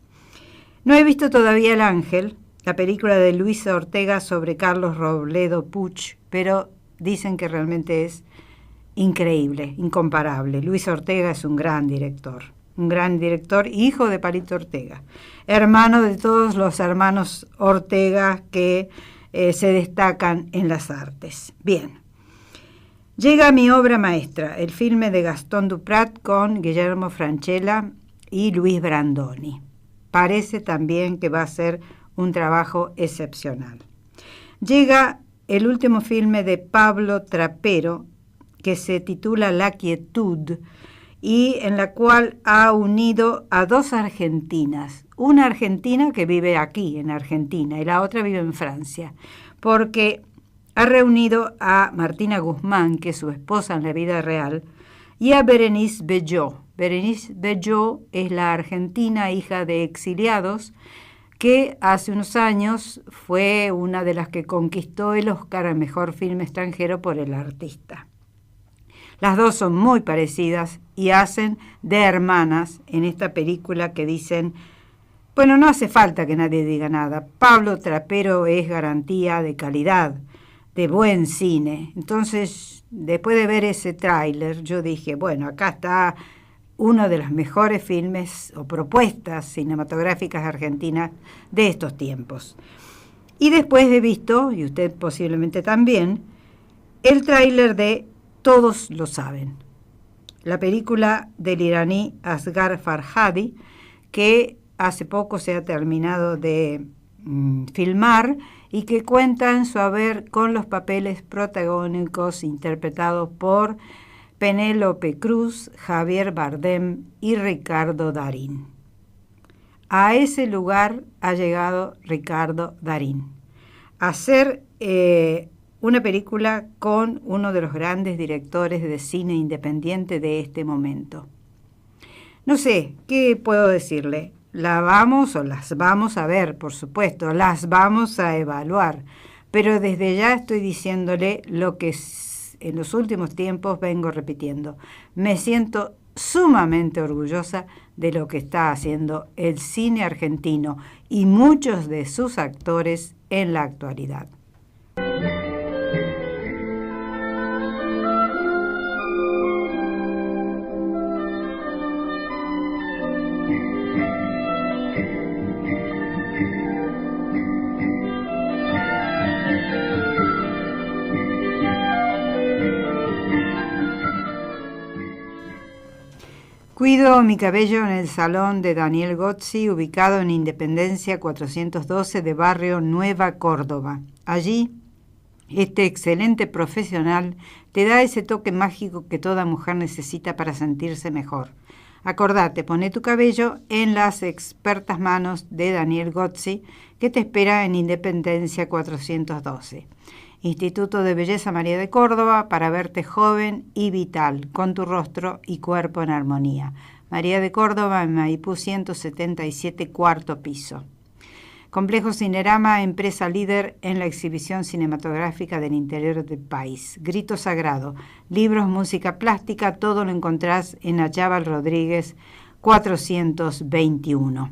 no he visto todavía El Ángel, la película de Luisa Ortega sobre Carlos Robledo Puch, pero dicen que realmente es increíble, incomparable. Luis Ortega es un gran director, hijo de Palito Ortega, hermano de todos los hermanos Ortega que se destacan en las artes. Bien, llega mi obra maestra, el filme de Gastón Duprat con Guillermo Francella y Luis Brandoni. Parece también que va a ser un trabajo excepcional. Llega el último filme de Pablo Trapero, que se titula La Quietud, y en la cual ha unido a 2 argentinas, una argentina que vive aquí en Argentina y la otra vive en Francia, porque ha reunido a Martina Guzmán, que es su esposa en la vida real, y a Berenice Bejo. Berenice Bejo es la argentina hija de exiliados que hace unos años fue una de las que conquistó el Oscar al mejor filme extranjero por El Artista. Las 2 son muy parecidas y hacen de hermanas en esta película que dicen, bueno, no hace falta que nadie diga nada, Pablo Trapero es garantía de calidad, de buen cine. Entonces, después de ver ese tráiler, yo dije, bueno, acá está uno de los mejores filmes o propuestas cinematográficas argentinas de estos tiempos. Y después he visto, y usted posiblemente también, el tráiler de Todos lo saben, la película del iraní Asghar Farhadi, que hace poco se ha terminado de filmar y que cuenta en su haber con los papeles protagónicos interpretados por Penélope Cruz, Javier Bardem y Ricardo Darín. A ese lugar ha llegado Ricardo Darín, a hacer una película con uno de los grandes directores de cine independiente de este momento. No sé, ¿qué puedo decirle? Las vamos a ver, por supuesto, las vamos a evaluar, pero desde ya estoy diciéndole lo que en los últimos tiempos vengo repitiendo. Me siento sumamente orgullosa de lo que está haciendo el cine argentino y muchos de sus actores en la actualidad. Cuido mi cabello en el salón de Daniel Gozzi, ubicado en Independencia 412 de barrio Nueva Córdoba. Allí, este excelente profesional te da ese toque mágico que toda mujer necesita para sentirse mejor. Acordate, poné tu cabello en las expertas manos de Daniel Gozzi, que te espera en Independencia 412. Instituto de Belleza María de Córdoba, para verte joven y vital, con tu rostro y cuerpo en armonía. María de Córdoba, en Maipú 177, 4º piso. Complejo Cinerama, empresa líder en la exhibición cinematográfica del interior del país. Grito Sagrado, libros, música plástica, todo lo encontrás en Achával Rodríguez 421.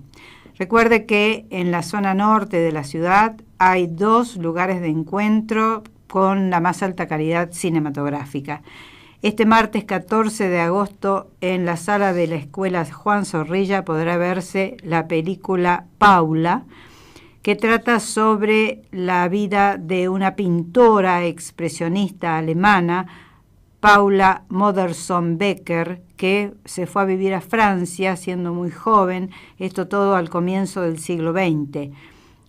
Recuerde que en la zona norte de la ciudad hay 2 lugares de encuentro con la más alta calidad cinematográfica. Este martes 14 de agosto, en la sala de la Escuela Juan Zorrilla, podrá verse la película Paula, que trata sobre la vida de una pintora expresionista alemana, Paula Modersohn-Becker, que se fue a vivir a Francia siendo muy joven, esto todo al comienzo del siglo XX.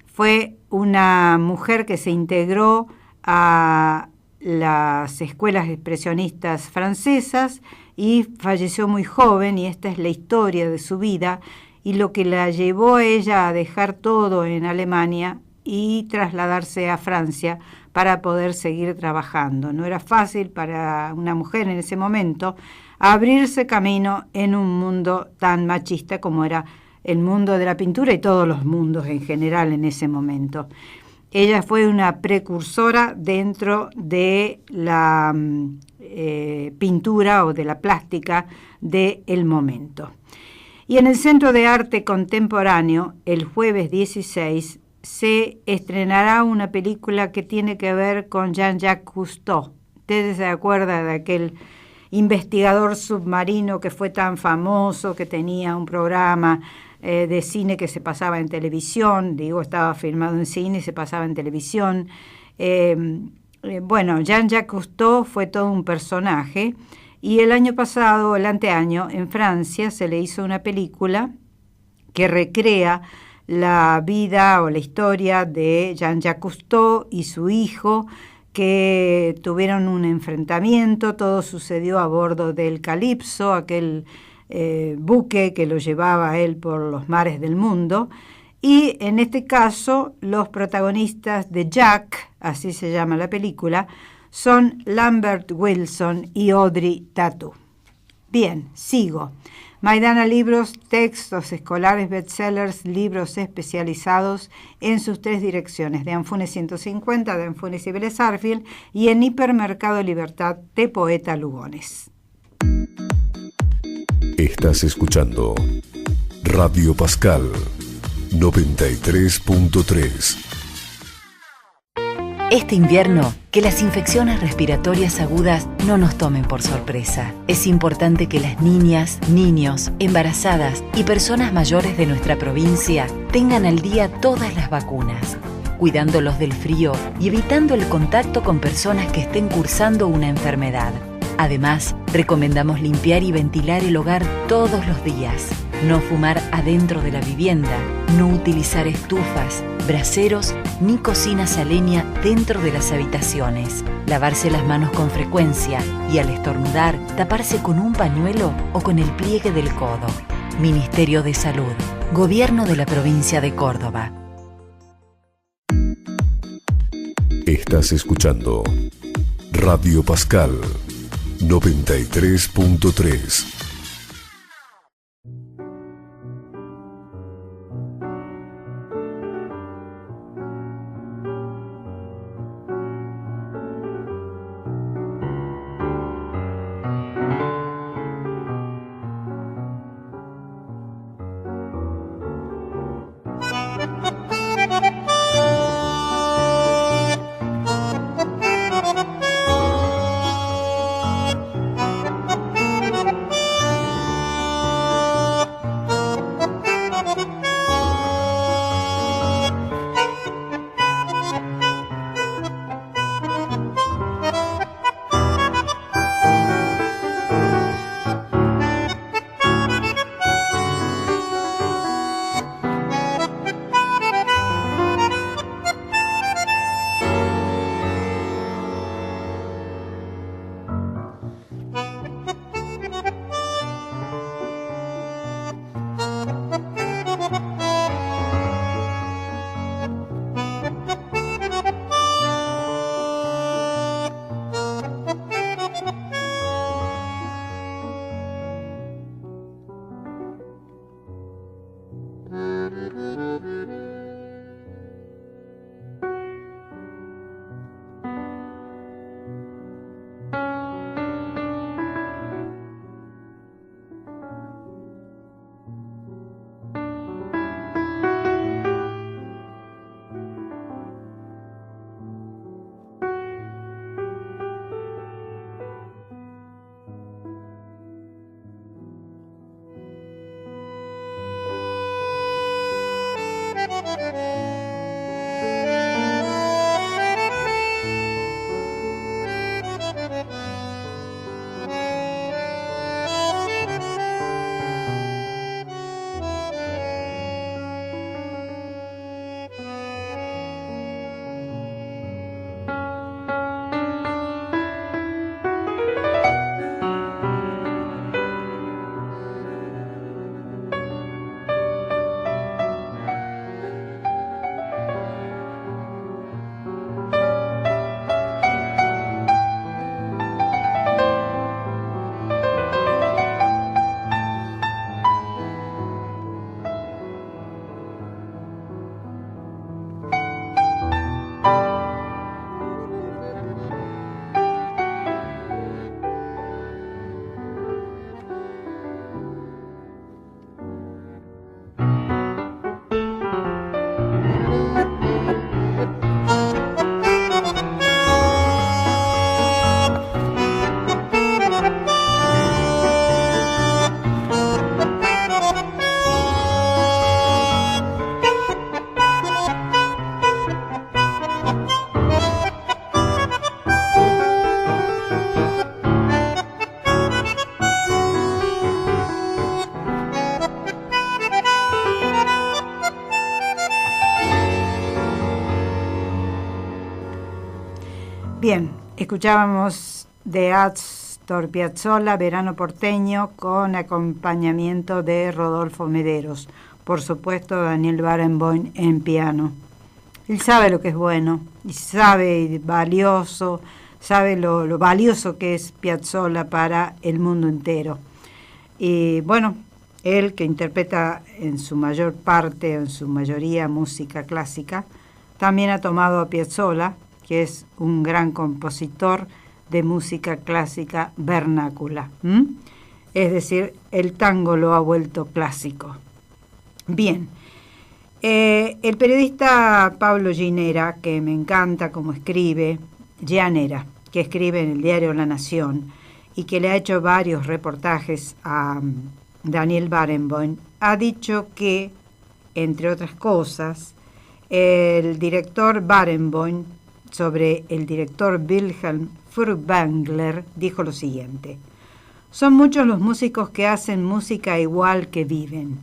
Fue una mujer que se integró a las escuelas expresionistas francesas y falleció muy joven, y esta es la historia de su vida y lo que la llevó a ella a dejar todo en Alemania y trasladarse a Francia para poder seguir trabajando. No era fácil para una mujer en ese momento abrirse camino en un mundo tan machista como era el mundo de la pintura y todos los mundos en general en ese momento. Ella fue una precursora dentro de la pintura o de la plástica del momento. Y en el Centro de Arte Contemporáneo, el jueves 16, se estrenará una película que tiene que ver con Jean-Jacques Cousteau. Ustedes se acuerdan de aquel investigador submarino que fue tan famoso, que tenía un programa de cine que se pasaba en televisión, estaba filmado en cine y se pasaba en televisión. Bueno, Jean-Jacques Cousteau fue todo un personaje, y el año pasado, el anteaño, en Francia se le hizo una película que recrea la vida o la historia de Jean-Jacques Cousteau y su hijo, que tuvieron un enfrentamiento. Todo sucedió a bordo del Calypso, aquel buque que lo llevaba a él por los mares del mundo. Y en este caso, los protagonistas de Jack, así se llama la película, son Lambert Wilson y Audrey Tautou. Bien, sigo. Maidana Libros, textos escolares, bestsellers, libros especializados en sus 3 direcciones, de Anfunes 150, de Anfunes y Vélez Sarsfield, y en Hipermercado Libertad de Poeta Lugones. Estás escuchando Radio Pascal 93.3. Este invierno, que las infecciones respiratorias agudas no nos tomen por sorpresa. Es importante que las niñas, niños, embarazadas y personas mayores de nuestra provincia tengan al día todas las vacunas, cuidándolos del frío y evitando el contacto con personas que estén cursando una enfermedad. Además, recomendamos limpiar y ventilar el hogar todos los días, no fumar adentro de la vivienda, no utilizar estufas, braseros ni cocinas a leña dentro de las habitaciones, lavarse las manos con frecuencia y al estornudar taparse con un pañuelo o con el pliegue del codo. Ministerio de Salud, Gobierno de la Provincia de Córdoba. Estás escuchando Radio Pascal 93.3. Escuchábamos de Astor Piazzolla, Verano porteño, con acompañamiento de Rodolfo Mederos. Por supuesto, Daniel Barenboim en piano. Él sabe lo que es bueno, y sabe valioso, sabe lo valioso que es Piazzolla para el mundo entero. Y bueno, él que interpreta en su mayor parte, en su mayoría, música clásica, también ha tomado a Piazzolla, que es un gran compositor de música clásica vernácula. Es decir, el tango lo ha vuelto clásico. Bien, el periodista Pablo Llanera, que me encanta como escribe, Llanera, que escribe en el diario La Nación y que le ha hecho varios reportajes a Daniel Barenboim, ha dicho que, entre otras cosas, el director Barenboim sobre el director Wilhelm Furtwängler dijo lo siguiente: son muchos los músicos que hacen música igual que viven.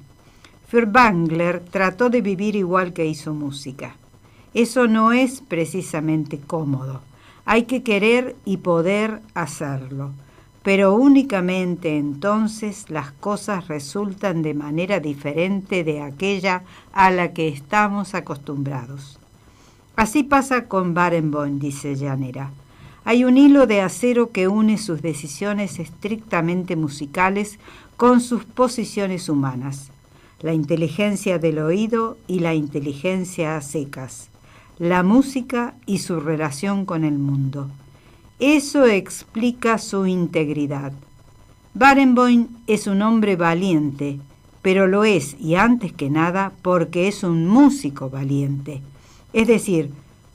Furtwängler trató de vivir igual que hizo música. Eso no es precisamente cómodo. Hay que querer y poder hacerlo. Pero únicamente entonces las cosas resultan de manera diferente de aquella a la que estamos acostumbrados. Así pasa con Barenboim, dice Llanera. Hay un hilo de acero que une sus decisiones estrictamente musicales con sus posiciones humanas, la inteligencia del oído y la inteligencia a secas, la música y su relación con el mundo. Eso explica su integridad. Barenboim es un hombre valiente, pero lo es, y antes que nada, porque es un músico valiente. Es decir,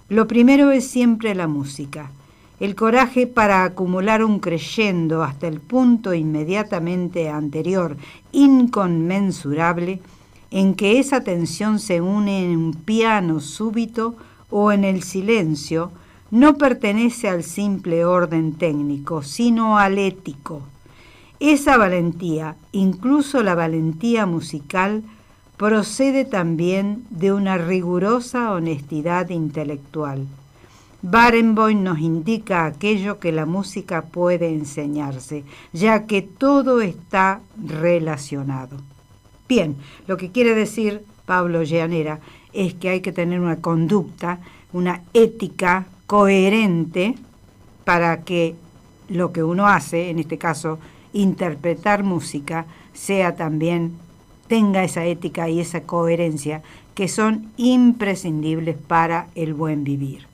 lo primero es siempre la música, el coraje para acumular un crescendo hasta el punto inmediatamente anterior, inconmensurable, en que esa tensión se une en un piano súbito o en el silencio, no pertenece al simple orden técnico, sino al ético. Esa valentía, incluso la valentía musical, procede también de una rigurosa honestidad intelectual. Barenboim nos indica aquello que la música puede enseñarse, ya que todo está relacionado. Bien, lo que quiere decir Pablo Llanera es que hay que tener una conducta, una ética coherente para que lo que uno hace, en este caso interpretar música, sea también, tenga esa ética y esa coherencia que son imprescindibles para el buen vivir.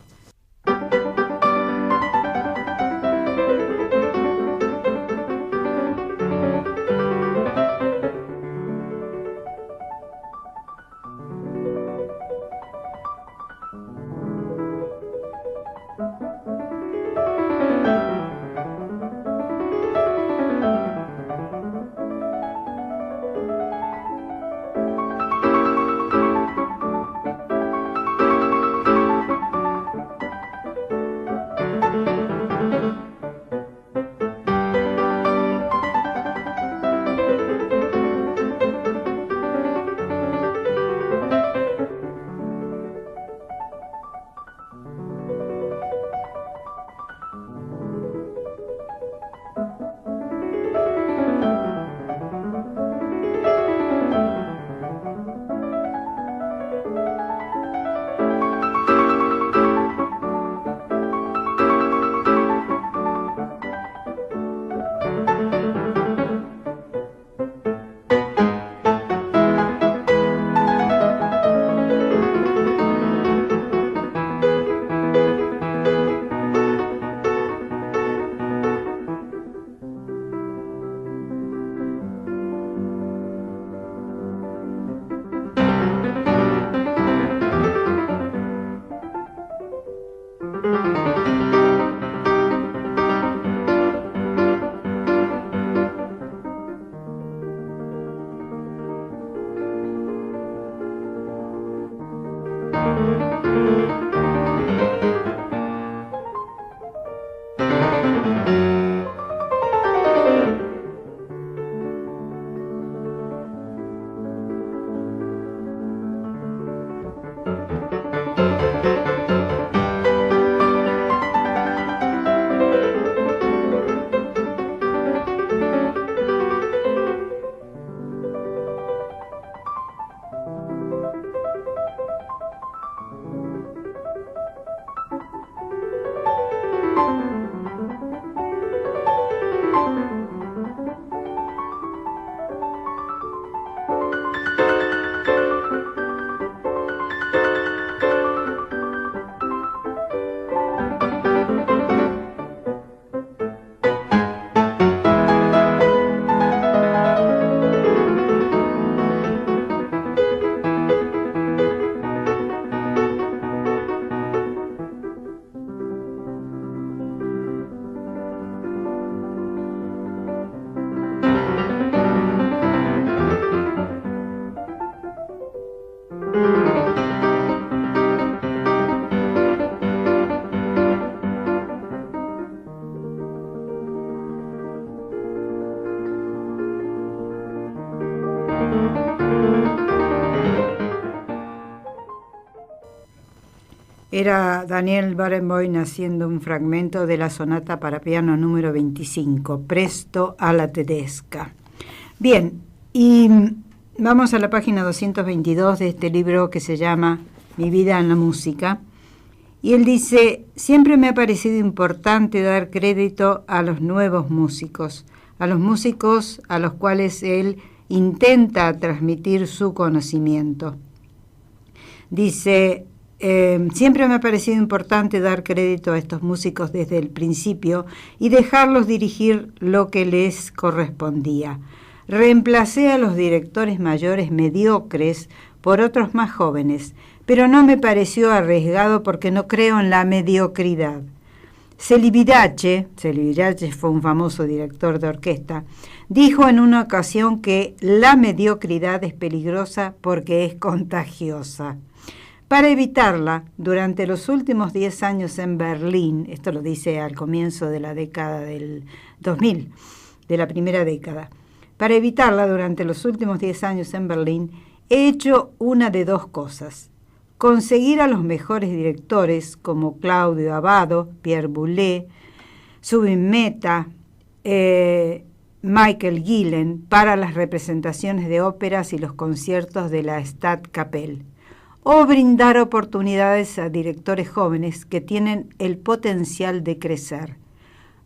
Era Daniel Barenboim haciendo un fragmento de la sonata para piano número 25, Presto alla tedesca. Bien, y vamos a la página 222 de este libro que se llama Mi vida en la música. Y él dice: siempre me ha parecido importante dar crédito a los nuevos músicos, a los músicos a los cuales él intenta transmitir su conocimiento. Dice: siempre me ha parecido importante dar crédito a estos músicos desde el principio y dejarlos dirigir lo que les correspondía. Reemplacé a los directores mayores mediocres por otros más jóvenes, pero no me pareció arriesgado porque no creo en la mediocridad. Celibidache fue un famoso director de orquesta, dijo en una ocasión que la mediocridad es peligrosa porque es contagiosa. Para evitarla, durante los últimos 10 años en Berlín, esto lo dice al comienzo de la década del 2000, de la primera década, para evitarla durante los últimos 10 años en Berlín, he hecho una de dos cosas: conseguir a los mejores directores como Claudio Abbado, Pierre Boulez, Zubin Mehta, Michael Gillen para las representaciones de óperas y los conciertos de la Staatskapelle, o brindar oportunidades a directores jóvenes que tienen el potencial de crecer.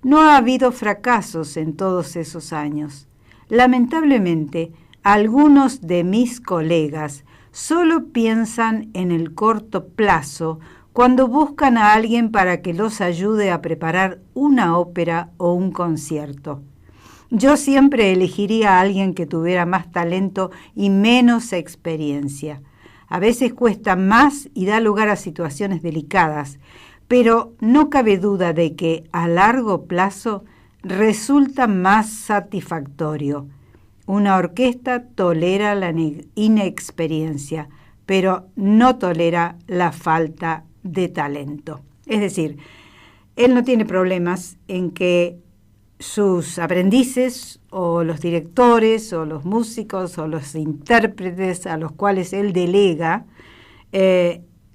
No ha habido fracasos en todos esos años. Lamentablemente, algunos de mis colegas solo piensan en el corto plazo cuando buscan a alguien para que los ayude a preparar una ópera o un concierto. Yo siempre elegiría a alguien que tuviera más talento y menos experiencia. A veces cuesta más y da lugar a situaciones delicadas, pero no cabe duda de que a largo plazo resulta más satisfactorio. Una orquesta tolera la inexperiencia, pero no tolera la falta de talento. Es decir, él no tiene problemas en que sus aprendices o los directores o los músicos o los intérpretes a los cuales él delega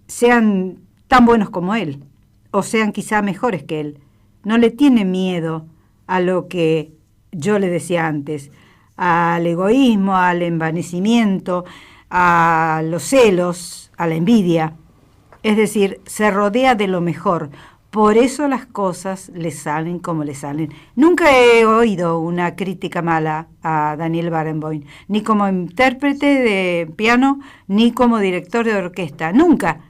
sean tan buenos como él o sean quizá mejores que él. No le tiene miedo a lo que yo le decía antes, al egoísmo, al envanecimiento, a los celos, a la envidia. Es decir, se rodea de lo mejor. Por eso las cosas le salen como le salen. Nunca he oído una crítica mala a Daniel Barenboim, ni como intérprete de piano, ni como director de orquesta. Nunca.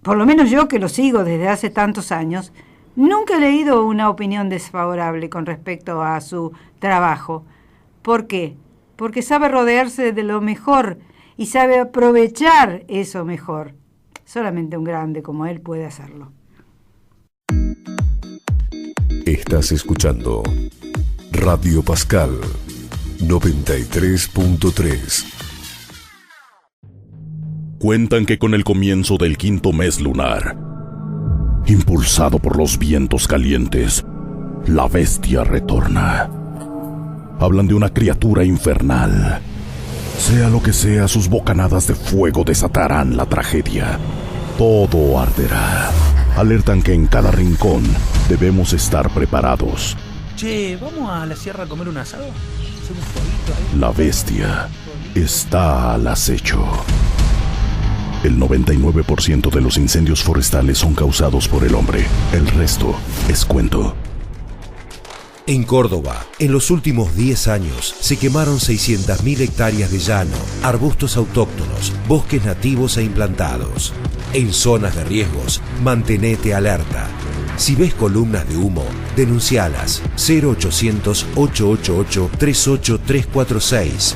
Por lo menos yo, que lo sigo desde hace tantos años, nunca he leído una opinión desfavorable con respecto a su trabajo. ¿Por qué? Porque sabe rodearse de lo mejor y sabe aprovechar eso mejor. Solamente un grande como él puede hacerlo. Estás escuchando Radio Pascal 93.3. Cuentan que con el comienzo del quinto mes lunar, impulsado por los vientos calientes, la bestia retorna. Hablan de una criatura infernal. Sea lo que sea, sus bocanadas de fuego desatarán la tragedia. Todo arderá. Alertan que en cada rincón debemos estar preparados. Che, ¿vamos a la sierra a comer un asado? ¿Hacemos un fueguito ahí? La bestia está al acecho. El 99% de los incendios forestales son causados por el hombre. El resto es cuento. En Córdoba, en los últimos 10 años, se quemaron 600.000 hectáreas de llano, arbustos autóctonos, bosques nativos e implantados. En zonas de riesgos, mantenete alerta. Si ves columnas de humo, denuncialas. 0800-888-38346.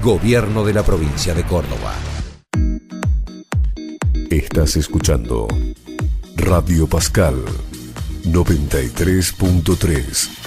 Gobierno de la provincia de Córdoba. Estás escuchando Radio Pascal 93.3.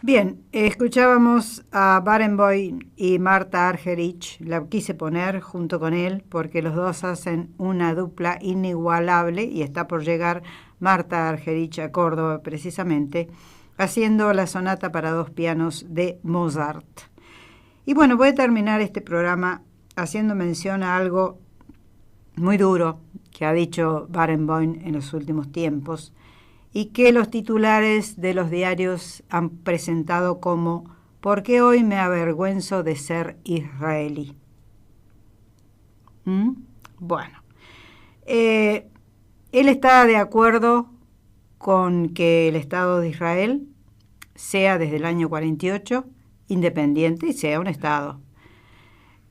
Bien, escuchábamos a Barenboim y Marta Argerich. La quise poner junto con él porque los dos hacen una dupla inigualable y está por llegar Marta Argerich a Córdoba precisamente, haciendo la sonata para 2 pianos de Mozart. Y bueno, voy a terminar este programa haciendo mención a algo muy duro que ha dicho Barenboim en los últimos tiempos, y que los titulares de los diarios han presentado como ¿por qué hoy me avergüenzo de ser israelí? Bueno, él está de acuerdo con que el Estado de Israel sea desde el año 48 independiente y sea un Estado.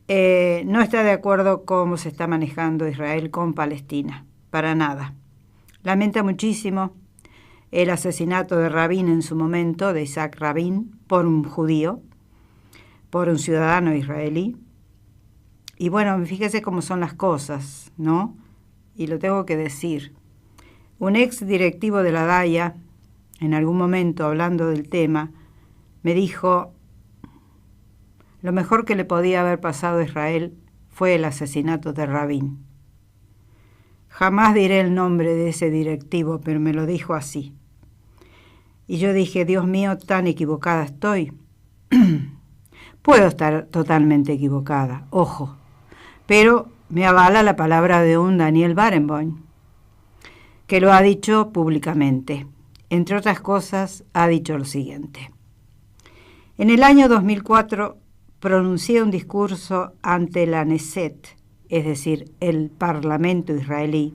No está de acuerdo cómo se está manejando Israel con Palestina, para nada. Lamenta muchísimo el asesinato de Rabin en su momento, de Isaac Rabin, por un judío, por un ciudadano israelí. Y bueno, fíjese cómo son las cosas, ¿no? Y lo tengo que decir. Un ex directivo de la DAIA, en algún momento hablando del tema, me dijo: lo mejor que le podía haber pasado a Israel fue el asesinato de Rabin. Jamás diré el nombre de ese directivo, pero me lo dijo así. Y yo dije, Dios mío, tan equivocada estoy. Puedo estar totalmente equivocada, ojo, pero me avala la palabra de un Daniel Barenboim, que lo ha dicho públicamente. Entre otras cosas, ha dicho lo siguiente. En el año 2004 pronuncié un discurso ante la Knesset, es decir, el Parlamento israelí,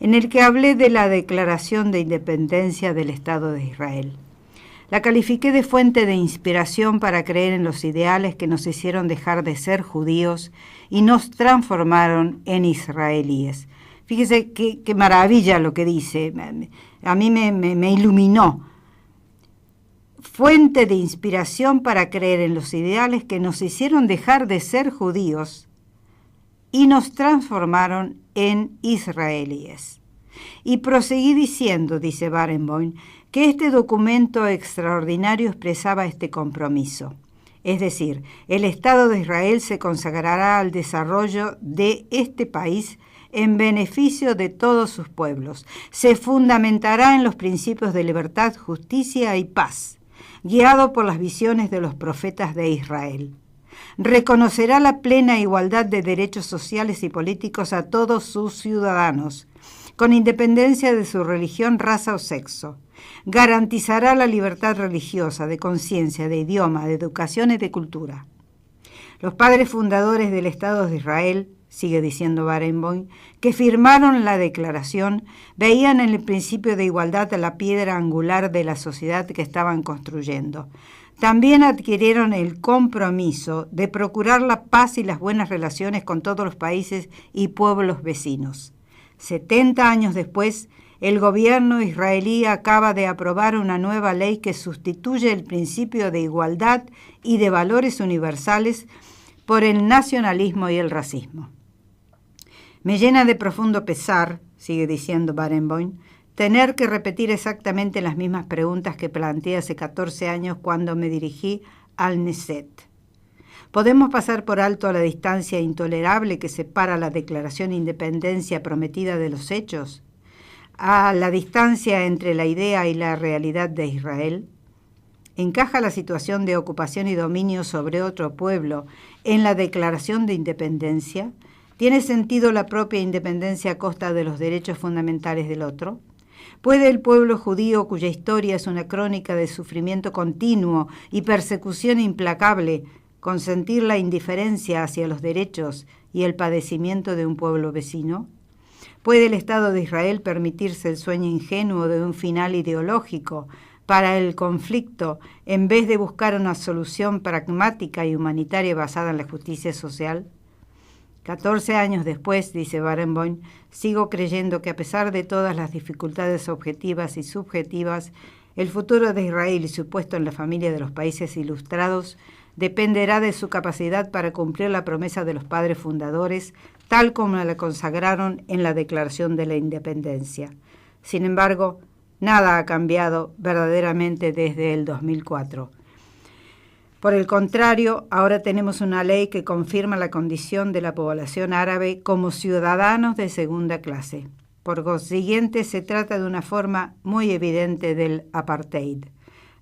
en el que hablé de la declaración de independencia del Estado de Israel. La califiqué de fuente de inspiración para creer en los ideales que nos hicieron dejar de ser judíos y nos transformaron en israelíes. Fíjese qué maravilla lo que dice, a mí me iluminó. Fuente de inspiración para creer en los ideales que nos hicieron dejar de ser judíos y nos transformaron en israelíes. Y proseguí diciendo, dice Barenboim, que este documento extraordinario expresaba este compromiso. Es decir, el Estado de Israel se consagrará al desarrollo de este país en beneficio de todos sus pueblos. Se fundamentará en los principios de libertad, justicia y paz, guiado por las visiones de los profetas de Israel. Reconocerá la plena igualdad de derechos sociales y políticos a todos sus ciudadanos, con independencia de su religión, raza o sexo. Garantizará la libertad religiosa, de conciencia, de idioma, de educación y de cultura. Los padres fundadores del Estado de Israel, sigue diciendo Barenboim, que firmaron la declaración, veían en el principio de igualdad la piedra angular de la sociedad que estaban construyendo. También adquirieron el compromiso de procurar la paz y las buenas relaciones con todos los países y pueblos vecinos. 70 años después, el gobierno israelí acaba de aprobar una nueva ley que sustituye el principio de igualdad y de valores universales por el nacionalismo y el racismo. Me llena de profundo pesar, sigue diciendo Barenboim, tener que repetir exactamente las mismas preguntas que planteé hace 14 años cuando me dirigí al Knesset. ¿Podemos pasar por alto a la distancia intolerable que separa la declaración de independencia prometida de los hechos? ¿A la distancia entre la idea y la realidad de Israel? ¿Encaja la situación de ocupación y dominio sobre otro pueblo en la declaración de independencia? ¿Tiene sentido la propia independencia a costa de los derechos fundamentales del otro? ¿Puede el pueblo judío, cuya historia es una crónica de sufrimiento continuo y persecución implacable, consentir la indiferencia hacia los derechos y el padecimiento de un pueblo vecino? ¿Puede el Estado de Israel permitirse el sueño ingenuo de un final ideológico para el conflicto en vez de buscar una solución pragmática y humanitaria basada en la justicia social? 14 años después, dice Barenboim, sigo creyendo que a pesar de todas las dificultades objetivas y subjetivas, el futuro de Israel y su puesto en la familia de los países ilustrados dependerá de su capacidad para cumplir la promesa de los padres fundadores, tal como la consagraron en la Declaración de la Independencia. Sin embargo, Nada ha cambiado verdaderamente desde el 2004. Por el contrario, ahora tenemos una ley que confirma la condición de la población árabe como ciudadanos de segunda clase. Por consiguiente, se trata de una forma muy evidente del apartheid.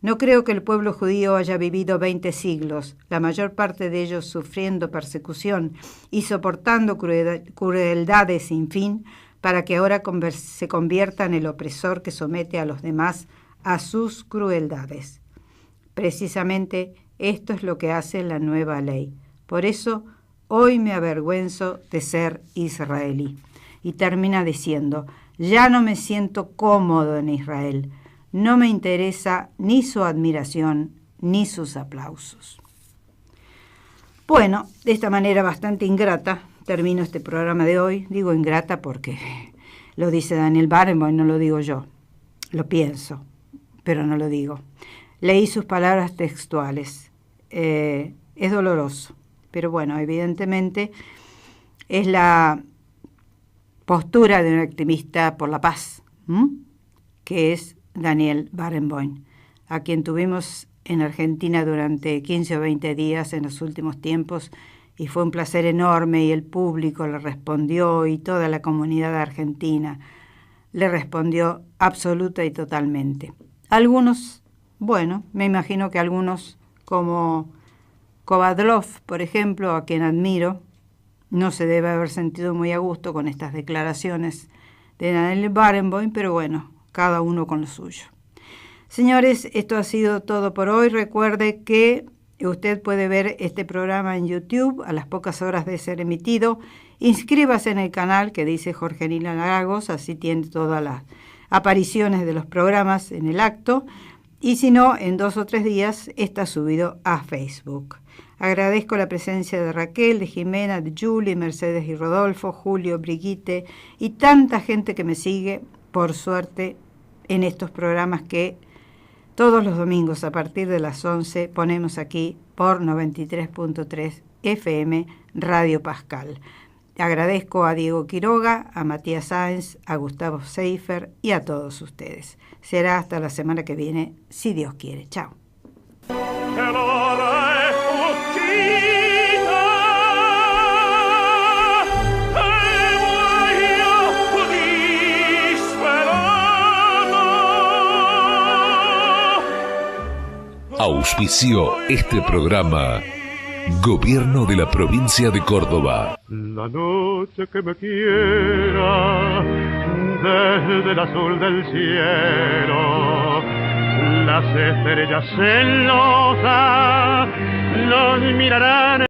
No creo que el pueblo judío haya vivido 20 siglos, la mayor parte de ellos sufriendo persecución y soportando crueldades sin fin, para que ahora se convierta en el opresor que somete a los demás a sus crueldades. Precisamente esto es lo que hace la nueva ley. Por eso, hoy me avergüenzo de ser israelí. Y termina diciendo, ya no me siento cómodo en Israel. No me interesa ni su admiración ni sus aplausos. Bueno, de esta manera bastante ingrata termino este programa de hoy. Digo ingrata porque lo dice Daniel Barenboim, no lo digo yo. Lo pienso, pero no lo digo. Leí sus palabras textuales. Es doloroso, pero bueno, evidentemente es la postura de un activista por la paz, que es Daniel Barenboim, a quien tuvimos en Argentina durante 15 o 20 días en los últimos tiempos, y fue un placer enorme, y el público le respondió, y toda la comunidad argentina le respondió absoluta y totalmente. Algunos, bueno, me imagino que algunos, como Kovadlov, por ejemplo, a quien admiro, no se debe haber sentido muy a gusto con estas declaraciones de Daniel Barenboim, pero bueno, cada uno con lo suyo. Señores, esto ha sido todo por hoy. Recuerde que usted puede ver este programa en YouTube a las pocas horas de ser emitido. Inscríbase en el canal que dice Jorge Nila Lagos, así tiene todas las apariciones de los programas en el acto. Y si no, en 2 o 3 días está subido a Facebook. Agradezco la presencia de Raquel, de Jimena, de Julie, Mercedes y Rodolfo, Julio, Brigitte y tanta gente que me sigue, por suerte, en estos programas que todos los domingos a partir de las 11 ponemos aquí por 93.3 FM Radio Pascal. Agradezco a Diego Quiroga, a Matías Sáenz, a Gustavo Seifer y a todos ustedes. Será hasta la semana que viene, si Dios quiere. Chao. Auspició este programa Gobierno de la Provincia de Córdoba. La noche que me quiera desde el azul del cielo, las estrellas celosas los mirarán